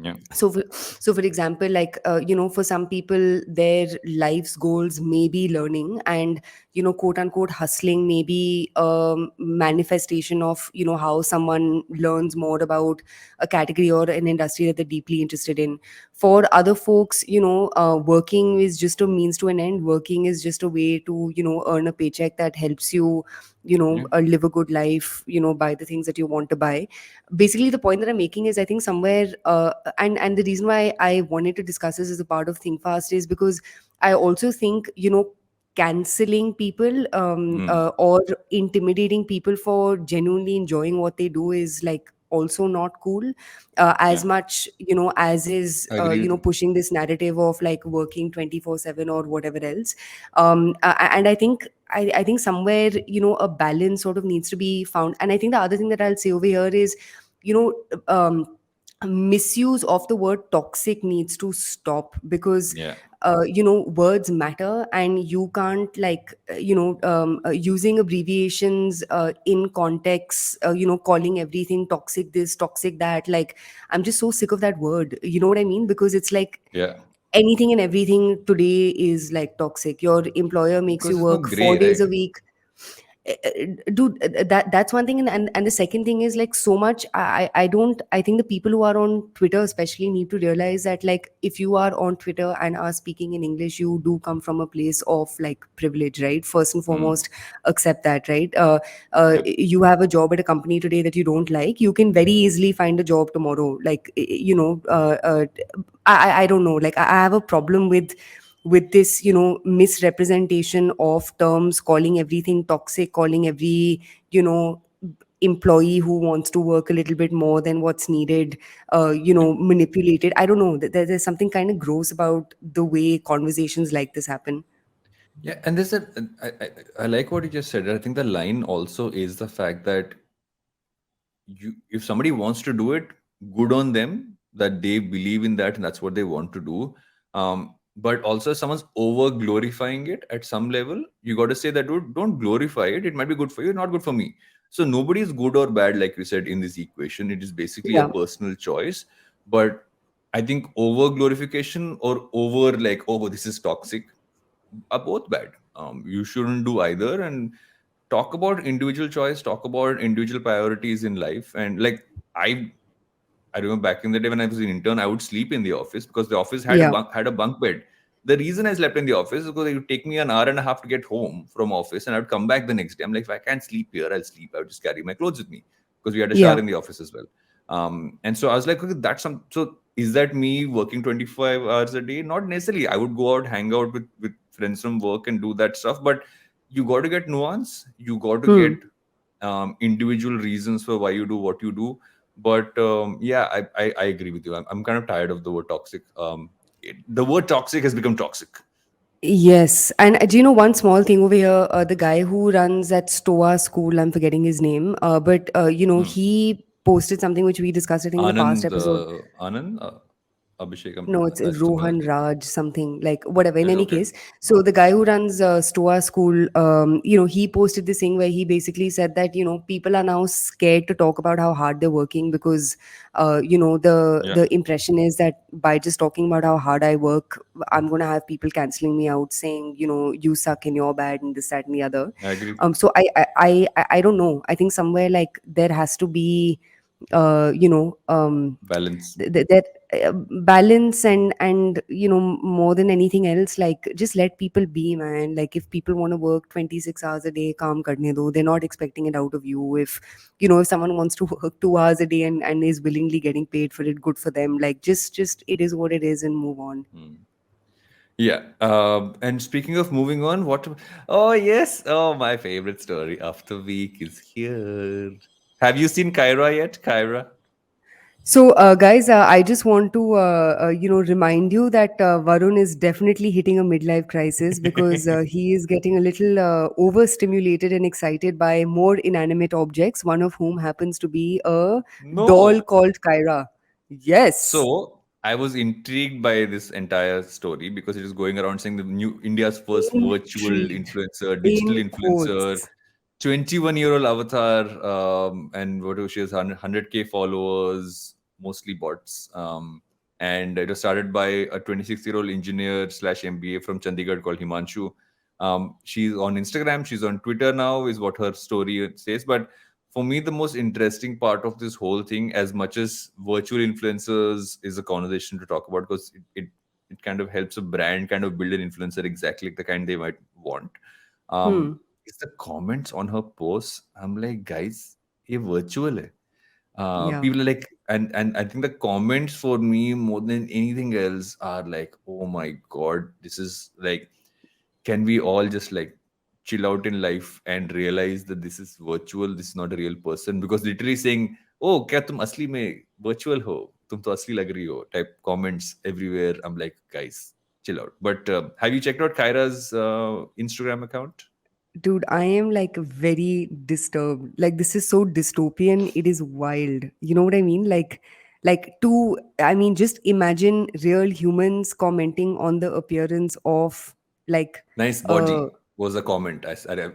Yeah, So for example, like, for some people their life's goals may be learning, and quote unquote hustling may be manifestation of how someone learns more about a category or an industry that they're deeply interested in. For other folks, working is just a means to an end. Working is just a way to earn a paycheck that helps you yeah, live a good life, buy the things that you want to buy. Basically, the point that I'm making is, I think somewhere, and the reason why I wanted to discuss this as a part of Think Fast is because I also think canceling people, mm, or intimidating people for genuinely enjoying what they do is like also not cool, as yeah. much as is Agreed. pushing this narrative of like working 24/7 or whatever else. And I think somewhere a balance sort of needs to be found. And I think the other thing that I'll say over here is, you know um, misuse of the word toxic needs to stop, because Yeah, words matter, and you can't like using abbreviations in context, calling everything toxic this, toxic that. Like, I'm just so sick of that word, you know what I mean? Because it's like yeah. anything and everything today is like toxic. Your employer makes Because you it's no work 4 gray, days right? a week. Dude, that's one thing. And the second thing is, like, so much, I think the people who are on Twitter especially need to realize that, like, if you are on Twitter and are speaking in English, you do come from a place of like privilege, right? First and Mm, foremost, accept that, right? yep. You have a job at a company today that you don't like, you can very easily find a job tomorrow. Like, I don't know, like, I have a problem with this misrepresentation of terms, calling everything toxic, calling every employee who wants to work a little bit more than what's needed Yeah. manipulated. I don't know, there's something kind of gross about the way conversations like this happen. Yeah, and I like what you just said. I think the line also is the fact that if somebody wants to do it, good on them that they believe in that and that's what they want to do. But also, if someone's over glorifying it at some level, you got to say that, dude, don't glorify it. It might be good for you, not good for me. So nobody is good or bad, like you said, in this equation. It is basically a Yeah. personal choice. But I think over glorification or over like, oh, this is toxic, are both bad. You shouldn't do either. And talk about individual choice, talk about individual priorities in life. And like, I I remember back in the day when I was an intern, I would sleep in the office because the office Yeah. had a bunk bed. The reason I slept in the office is because it would take me an hour and a half to get home from office, and I would come back the next day. I'm like, if I can't sleep here, I'll sleep. I would just carry my clothes with me because we had a shower Yeah. in the office as well. And so I was like, okay, that's some. So is that me working 25 hours a day? Not necessarily. I would go out, hang out with friends from work, and do that stuff. But you got to get nuance. You got to get Hmm. individual reasons for why you do what you do. But yeah, I agree with you. I'm kind of tired of the word toxic. The word toxic has become toxic. Yes, and do you know one small thing over here? The guy who runs that Stoa school, I'm forgetting his name, but Hmm. he posted something which we discussed, I think, in the past episode. Anand, Abhishek, No, it's something like Rohan that. Raj, something like whatever. In any Okay. case, so the guy who runs Stoa School, he posted this thing where he basically said that people are now scared to talk about how hard they're working because Yeah, the impression is that by just talking about how hard I work, I'm gonna have people canceling me out, saying you suck and you're bad and this that and the other. I agree. So I don't know. I think somewhere like there has to be uh, you know um Balance. that balance and more than anything else, like just let people be, man. Like if people want to work 26 hours a day, काम करने दो. They're not expecting it out of you. If someone wants to work 2 hours a day and is willingly getting paid for it, good for them. Like just it is what it is and move on. Hmm. Yeah. And speaking of moving on, what? Oh yes. Oh, my favorite story of the week is here. Have you seen Kyra yet? Kyra. So, guys, I just want to, remind you that Varun is definitely hitting a midlife crisis because he is getting a little overstimulated and excited by more inanimate objects, one of whom happens to be a doll No. called Kyra. Yes. So I was intrigued by this entire story because it is going around saying the new India's first virtual Intrigued. influencer, digital In influencer, quotes. 21-year-old avatar, and what was she has 100K followers, mostly bots. And it was started by a 26-year-old engineer slash MBA from Chandigarh called Himanshu. She's on Instagram, she's on Twitter now, is what her story says. But for me, the most interesting part of this whole thing, as much as virtual influencers is a conversation to talk about, because it kind of helps a brand kind of build an influencer exactly like the kind they might want. Hmm. Is the comments on her posts. I'm like, guys, ये virtual hai. Yeah. People are like, and I think the comments for me more than anything else are like, oh my god, this is like, can we all just like chill out in life and realize that this is virtual, this is not a real person? Because literally saying, oh, क्या तुम असली में virtual हो, तुम तो असली लग रही हो, type comments everywhere. I'm like, guys, chill out. But have you checked out Kyra's Instagram account? Dude, I am like very disturbed. Like this is so dystopian. It is wild. You know what I mean? Just imagine real humans commenting on the appearance of like Nice uh body was a comment.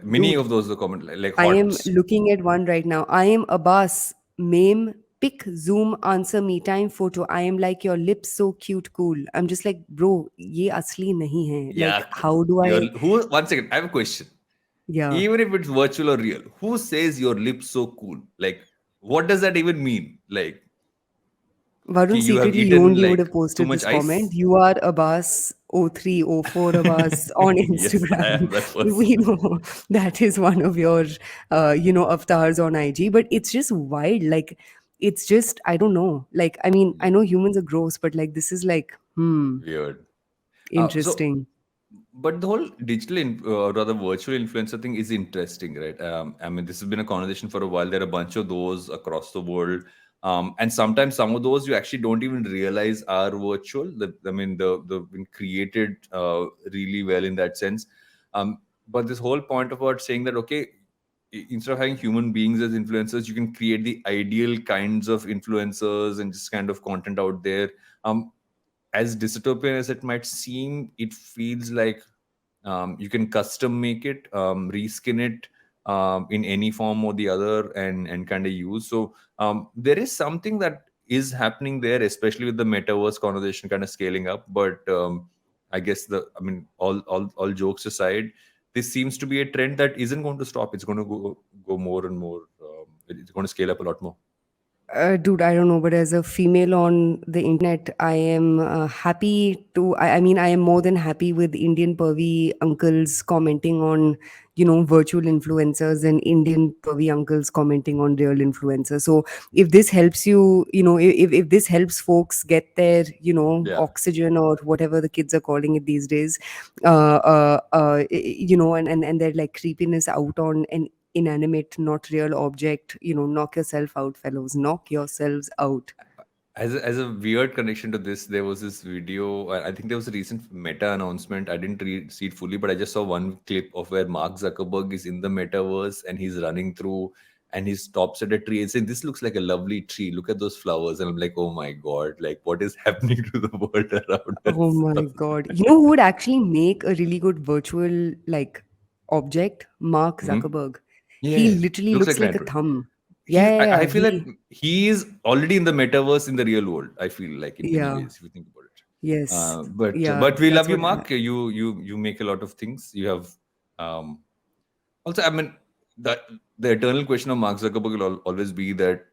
Many dude, of those were comment like I am hearts. looking at one right now. I am Abbas. Meme, pick, zoom, answer me, time photo. I am like your lips so cute, cool. I'm just like, bro, ye asli nahi hai. Like, Yuck. how do Your I who? One second. I have a question. yeah. Even if it's virtual or real, who says your lips so cool? Like, what does that even mean? Like, Varun, you have secretly, you eaten only would like have too posted much this comment. ice? You are Abbas0304 Abbas on Yes, I am Instagram. that We person. know that is one of your, avatars on IG. But it's just wild. Like, it's just, I don't know. Like, I mean, I know humans are gross, but like, this is like, Weird. So, interesting. but the whole digital, rather virtual influencer thing is interesting, right? I mean, this has been a conversation for a while. There are a bunch of those across the world, and sometimes some of those you actually don't even realize are virtual. I mean, they've been created really well in that sense. But this whole point about saying that, okay, instead of having human beings as influencers, you can create the ideal kinds of influencers and just kind of content out there. As dystopian as it might seem, it feels like you can custom make it, reskin it in any form or the other, and kind of use. So there is something that is happening there, especially with the metaverse conversation kind of scaling up. But I guess all jokes aside, this seems to be a trend that isn't going to stop. It's going to go more and more. It's going to scale up a lot more. Dude, I don't know, but as a female on the internet, I am happy to. I mean, I am more than happy with Indian pervy uncles commenting on, virtual influencers and Indian pervy uncles commenting on real influencers. So if this helps you, if this helps folks get their, Yeah. oxygen or whatever the kids are calling it these days, and their like creepiness out on an inanimate, not real object, knock yourself out, fellows, knock yourselves out. As a weird connection to this, there was this video. I think there was a recent Meta announcement. I didn't see it fully, but I just saw one clip of where Mark Zuckerberg is in the metaverse and he's running through and he stops at a tree and saying, "This looks like a lovely tree. Look at those flowers." And I'm like, "Oh my god! Like, what is happening to the world around Oh us?" my god, you know who would actually make a really good virtual like object? Mark Mhm. Zuckerberg. Yeah, He yeah. literally Looks looks like an like a android. thumb. Yeah, yeah, I yeah. feel that he is already in the metaverse in the real world. I feel like in many Yeah, ways, if you think about it. yes, yeah, But we that's love you, what Mark. You make a lot of things. You have um, also. I mean, the the eternal question of Mark Zuckerberg will always be that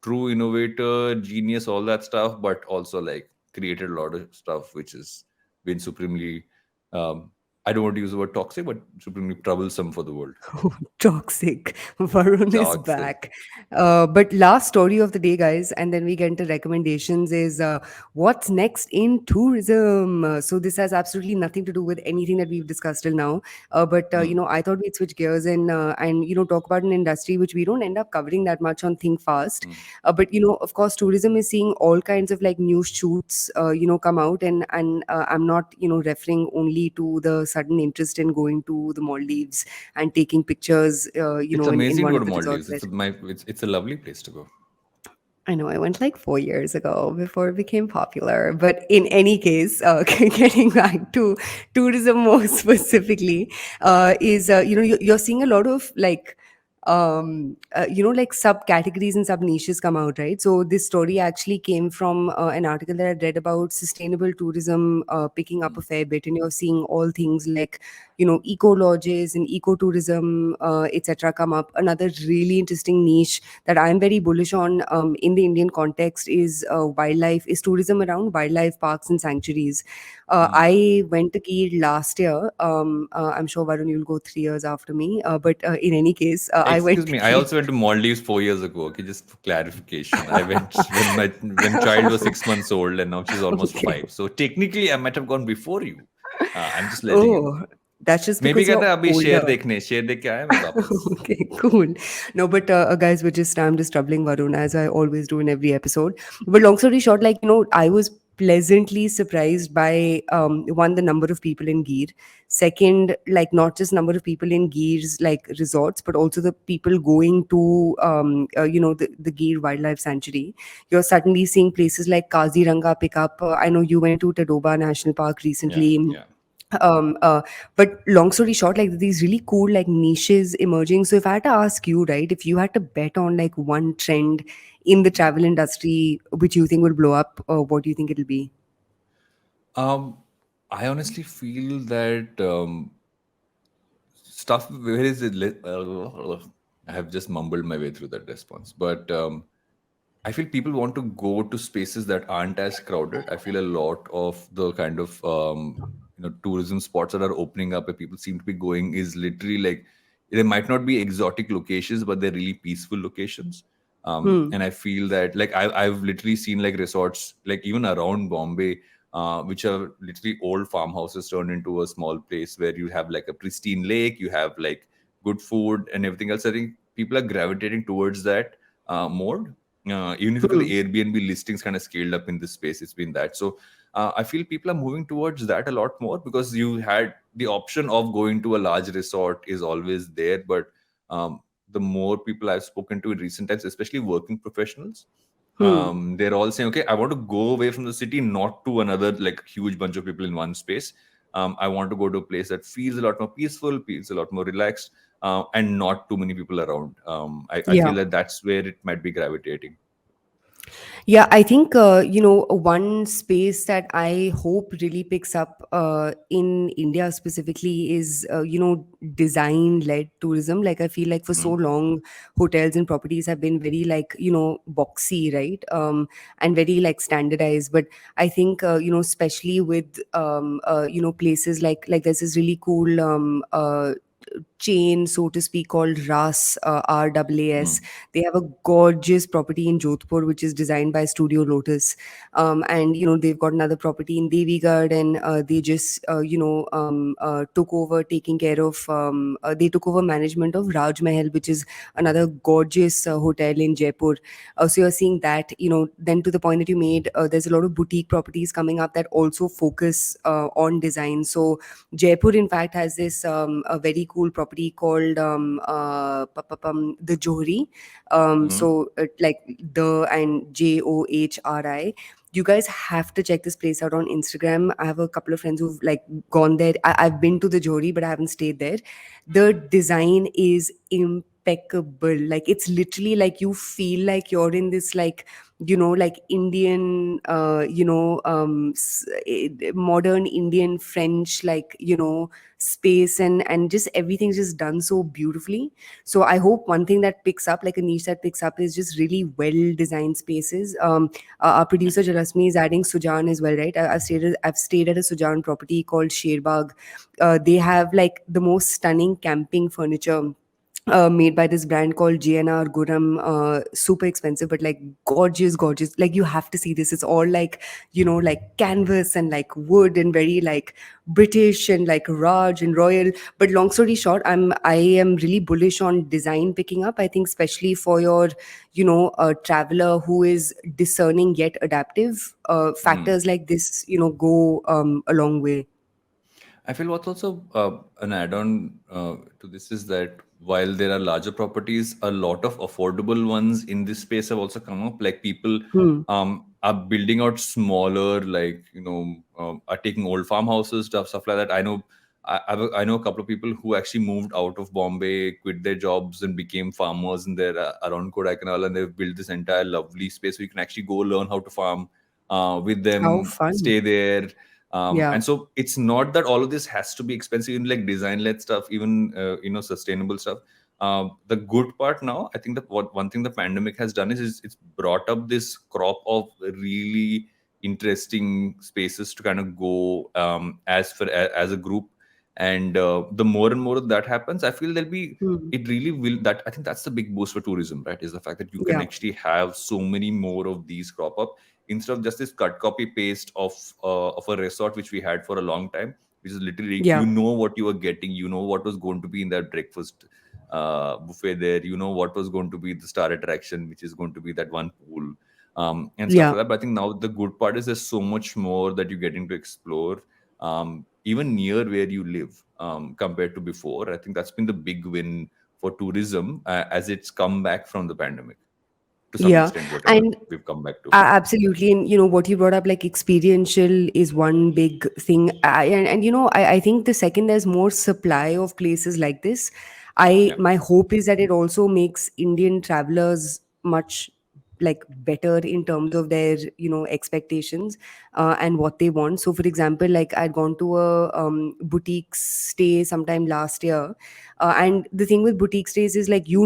true innovator, genius, all that stuff, but also like created a lot of stuff which has been supremely. Um, I don't want to use the word toxic, but supremely troublesome for the world. toxic. Varun is Toxic. back. But last story of the day, guys, and then we get into recommendations is what's next in tourism. So this has absolutely nothing to do with anything that we've discussed till now. But Hmm. I thought we'd switch gears and talk about an industry which we don't end up covering that much on Think Fast. Hmm. But of course, tourism is seeing all kinds of like new shoots, come out, and I'm not referring only to the sudden interest in going to the Maldives and taking pictures, It's in amazing to one go of to the resorts Maldives. there. It's a lovely place to go. I know I went like 4 years ago before it became popular. But in any case, getting back to tourism more specifically, is you're seeing a lot of like like subcategories and sub niches come out, right? So this story actually came from an article that I read about sustainable tourism picking up Mm. a fair bit, and you're seeing all things like eco lodges and ecotourism, etc. come up. Another really interesting niche that I'm very bullish on in the Indian context is is tourism around wildlife parks and sanctuaries. Mm. I went to Gir last year. I'm sure Varun, you'll go 3 years after me. But in any case, I Excuse went to me, I Gir. also went to Maldives 4 years ago. Okay, just for clarification. I went when child was 6 months old, and now she's almost Okay. 5. So technically, I might have gone before you. I'm just letting you know. Oh, that's just Maybe because कहता you're है अभी older. शेर देख के आया मैं वापस. Okay, cool. No, but guys, I'm just troubling Varun as I always do in every episode. But long story short, like, I was pleasantly surprised by one, the number of people in Gir. Second, like, not just number of people in Gir's like resorts, but also the people going to, the Gir Wildlife Sanctuary. You're suddenly seeing places like Kaziranga pick up. I know you went to Tadoba National Park Yeah, recently. yeah. um uh, but long story short, like these really cool like niches emerging. So if I had to ask you, right, if you had to bet on like one trend in the travel industry which you think will blow up, what do you think it'll be? Um, I honestly feel that stuff. Where is it? I have just mumbled my way through that response, but I feel people want to go to spaces that aren't as crowded. I feel a lot of the kind of tourism spots that are opening up where people seem to be going is literally like they might not be exotic locations, but they're really peaceful locations. Hmm. And I feel that like I've literally seen like resorts like even around Bombay, which are literally old farmhouses turned into a small place where you have like a pristine lake, you have like good food and everything else. I think people are gravitating towards that mode. Even if you look at Hmm. the Airbnb listings kind of scaled up in this space, it's been that. So I feel people are moving towards that a lot more because you had the option of going to a large resort is always there. But um, the more people I've spoken to in recent times, especially working professionals, Hmm. they're all saying, okay, I want to go away from the city, not to another like huge bunch of people in one space. I want to go to a place that feels a lot more peaceful, feels a lot more relaxed, and not too many people around. I feel Yeah. that that's where it might be gravitating. Yeah, I think one space that I hope really picks up in India specifically is design-led tourism. Like I feel like for so Mm, long, hotels and properties have been very like boxy, right? And very like standardized. But I think especially with places like there's this really cool chain, so to speak, called RAAS. mm, They have a gorgeous property in Jodhpur, which is designed by Studio Lotus. And, they've got another property in Devigarh, and they just, took over taking care of, they took over management of Raj Mahal, which is another gorgeous hotel in Jaipur. So you're seeing that, then to the point that you made, there's a lot of boutique properties coming up that also focus on design. So Jaipur, in fact, has this a very cool property called the Johri. mm. Like the and JOHRI. You guys have to check this place out on Instagram. I have a couple of friends who've like gone there. I've been to the Johri, but I haven't stayed there. The design is impeccable. Like it's literally like you feel like you're in this like like Indian modern Indian French like space, and just everything's just done so beautifully. So I hope one thing that picks up, like a niche that picks up, is just really well designed spaces. Our producer Jalasmi is adding Sujan as well, right? I've stayed at a Sujan property called Sherbag. They have like the most stunning camping furniture made by this brand called GNR Guram. Super expensive, but like gorgeous, gorgeous. Like you have to see this. It's all like, like canvas and like wood and very like British and like Raj and royal. But long story short, I am really bullish on design picking up. I think especially for your, a traveler who is discerning yet adaptive, Mm. factors like this, go a long way. I feel what's also an add-on to this is that while there are larger properties, a lot of affordable ones in this space have also come up. Like people Hmm. are building out smaller, like are taking old farmhouses, stuff like that. I know, I know a couple of people who actually moved out of Bombay, quit their jobs, and became farmers in their around Kodaikanal, and they've built this entire lovely space where you can actually go learn how to farm with How them, fun. stay there. Yeah. And so it's not that all of this has to be expensive in like design led stuff, even sustainable stuff. The good part now, I think that what one thing the pandemic has done is it's brought up this crop of really interesting spaces to kind of go as a group. And the more and more that happens, I feel there'll be Hmm. it really will that I think that's the big boost for tourism, right? Is the fact that you can Yeah. actually have so many more of these crop up instead of just this cut copy paste of a resort which we had for a long time, which is literally Yeah. what you were getting, what was going to be in that breakfast buffet there, what was going to be the star attraction, which is going to be that one pool, and stuff Yeah. like that. But I think now the good part is there's so much more that you're getting to explore, even near where you live, compared to before. I think that's been the big win for tourism as it's come back from the pandemic to some Yeah. extent, whatever And we've come back to. absolutely. And what you brought up, like experiential is one big thing. I think the second there's more supply of places like this, Yeah. my hope is that it also makes Indian travelers much like better in terms of their expectations and what they want. So for example, like I'd gone to a boutique stay sometime last year, and the thing with boutique stays is like you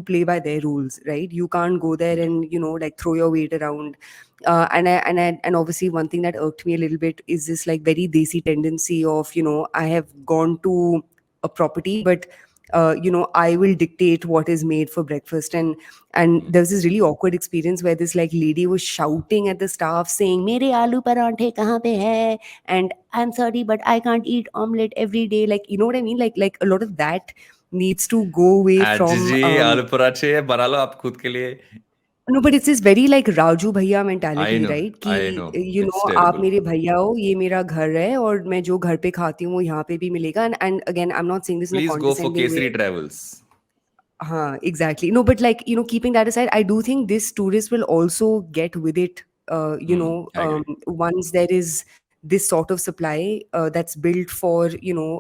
play by their rules, right? You can't go there Yeah. and like throw your weight around. And obviously one thing that irked me a little bit is this like very desi tendency of I have gone to a property, but I will dictate what is made for breakfast. And Mm. there was this really awkward experience where this like lady was shouting at the staff saying mere aloo paranthe kahan pe hai, and I'm sorry but I can't eat omelette every day. Like, you know what I mean? Like a lot of that needs to go away आज from जी आलू पराठे बना लो आप खुद के लिए. no, but it's this very like Raju Bhaiya I mentality, know, right? I कि know. It's आप terrible. मेरे भैया हो, ये मेरा घर है और मैं जो घर पे खाती हूँ वो यहाँ पे भी मिलेगा. And again, I'm not saying this in a Please go for condescending way. Kesari Travels. Exactly. No, but like, keeping that aside, I do think this tourist will also get with it, I agree. once there is this sort of supply that's built for,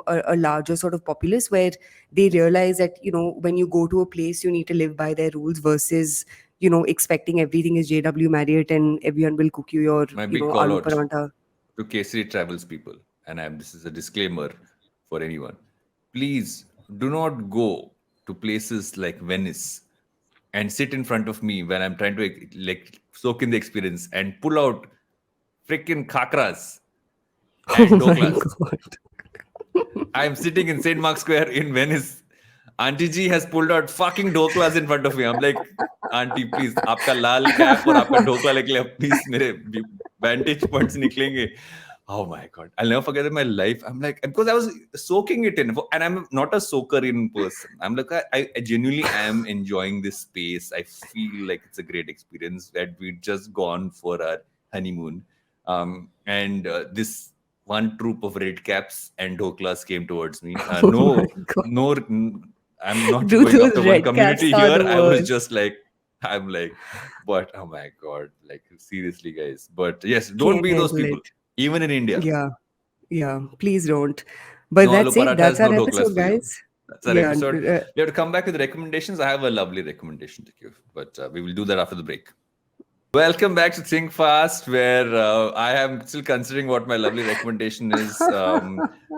a larger sort of populace where they realize that, when you go to a place, you need to live by their rules versus, expecting everything is JW Marriott and everyone will cook you your, My big call aloo out parantha. to Kesari Travels people, and this is a disclaimer for anyone. Please do not go to places like Venice and sit in front of me when I'm trying to like soak in the experience and pull out freaking khakras Oh and my doklas. God. I'm sitting in St. Mark's Square in Venice. Auntie G has pulled out fucking doklas in front of me. I'm like, Auntie, please, आपका लाल cap और आपका ढोकला लेके please मेरे vantage points से निकलेंगे. Oh my God. I'll never forget in my life. I'm like, because I was soaking it in, and I'm not a soaker in person. I'm like, I genuinely am enjoying this space. I feel like it's a great experience that we've just gone for our honeymoon. And this one troop of red caps and dhoklas came towards me. Oh my God. No, I'm not Dude, going after those one red caps community are here. the I was worst. just like, I'm like, but oh my God, like seriously, guys. But yes, don't Can't be those handle people, it. even in India. Yeah. Yeah. Please don't. But No aloo that's it. That's parathas, our no doklas episode, for you. guys. That's our Yeah. episode. We have to come back with recommendations. I have a lovely recommendation to give, but we will do that after the break. Welcome back to Think Fast, where I am still considering what my lovely recommendation is.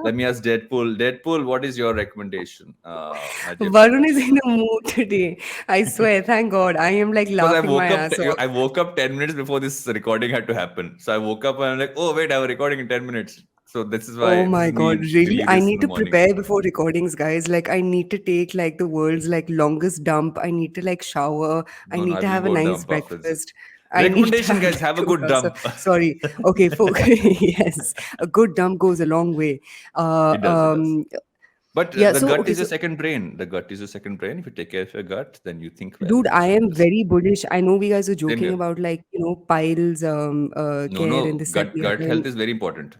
Let me ask Deadpool. Deadpool, what is your recommendation, my dear Varun is friends? in a mood today. I swear, thank God. I am like Because laughing my ass off. I woke up 10 minutes before this recording had to happen. So I woke up and I'm like, oh wait, I have a recording in 10 minutes. So this is Oh why this my is God, me really? silly I this in need the to morning. prepare before recordings, guys. Like, I need to take like the world's like longest dump. I need to like shower. I No, need I to will have a go nice dump after this. breakfast. I need to Recommendation, have guys, like have a good 2 hours. dump. Sorry. Okay, folks. Yes, a good dump goes a long way. It does, it does. But Yeah. the So gut okay, is your so second brain. The gut is your second brain. If you take care of your gut, then you think well. dude, I am very bullish. I know we guys are Same joking here. about like piles, No, care no, and this that the gut other. health And is very important.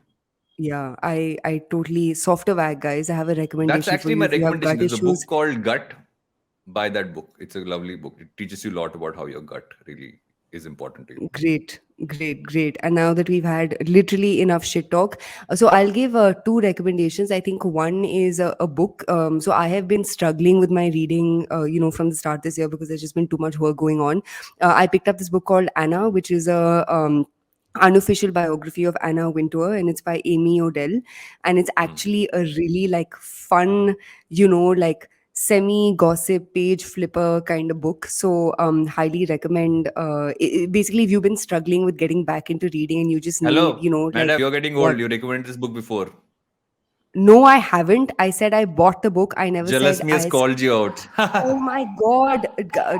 yeah, I totally softer wag, guys. I have a That's recommendation for actually you my if you have recommendation. gut There's a book issues. called Gut. Buy that book. It's a lovely book. It teaches you a lot about how your gut really is important to you. Great, great, great. And now that we've had literally enough shit talk, so I'll give two recommendations. I think one is a book. So I have been struggling with my reading, from the start this year because there's just been too much work going on. I picked up this book called Anna, which is a unofficial biography of Anna Wintour, and it's by Amy Odell, and it's actually a really like fun, like semi gossip page flipper kind of book. So highly recommend. Basically, if you've been struggling with getting back into reading and you just need, Hello, like madam. You're getting what. old. You recommended this book before. No, I haven't. I said I bought the book. I never said Jalasmi has called you out. Oh my God.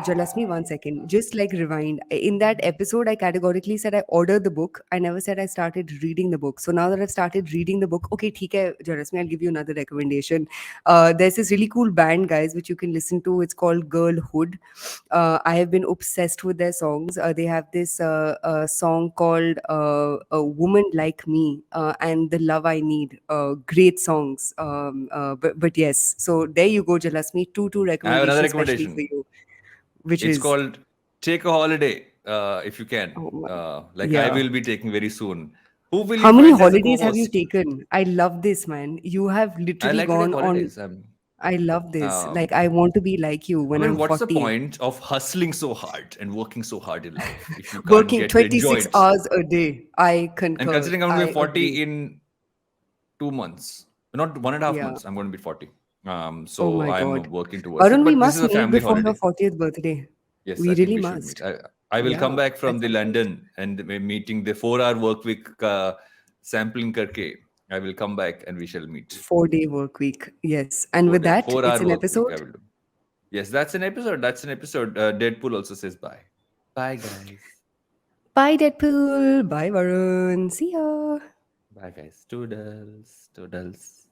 Just me 1 second. Just like rewind. In that episode, I categorically said I ordered the book. I never said I started reading the book. So now that I've started reading the book, okay, theek hai, Jalasmi, I'll give you another recommendation. There's this really cool band, guys, which you can listen to. It's called Girlhood. I have been obsessed with their songs. They have this song called A Woman Like Me and The Love I Need. Great songs. But yes, so there you go, Jalasmi. Two I have another recommendations specially for recommendation. you, which It's is, called Take a Holiday, if you can. oh my, Like I yeah. will be taking very soon. Who will How you many find as a holidays have you co-host? taken? I love this, man. You have I literally like to take gone on. holidays. I love this. Like, Um, I want to be like you I when mean, I'm what's the 40. point of hustling so hard and working so hard in life if you can't Working get to enjoy 26 it? hours a day. I And concur. considering I'm going to I be 40 agree. in 2 months, not 1.5 months, Yeah. I'm going to be 40. Oh So my God. I'm working towards it. Varun, we But this is must a meet family before your holiday. 40th birthday. Yes, We I think really we should meet. must. I will come Yeah, back from at the some point. London and we're meeting the 4-hour work week sampling karke. I will come back and we shall meet. 4-day work week. Yes. And Four with day, that, it's 4-hour an work week. I episode. will do. Yes, that's an episode. That's an episode. Deadpool also says bye. Bye, guys. Bye, Deadpool. Bye, Varun. See ya. Bye, guys. Toodles. Toodles.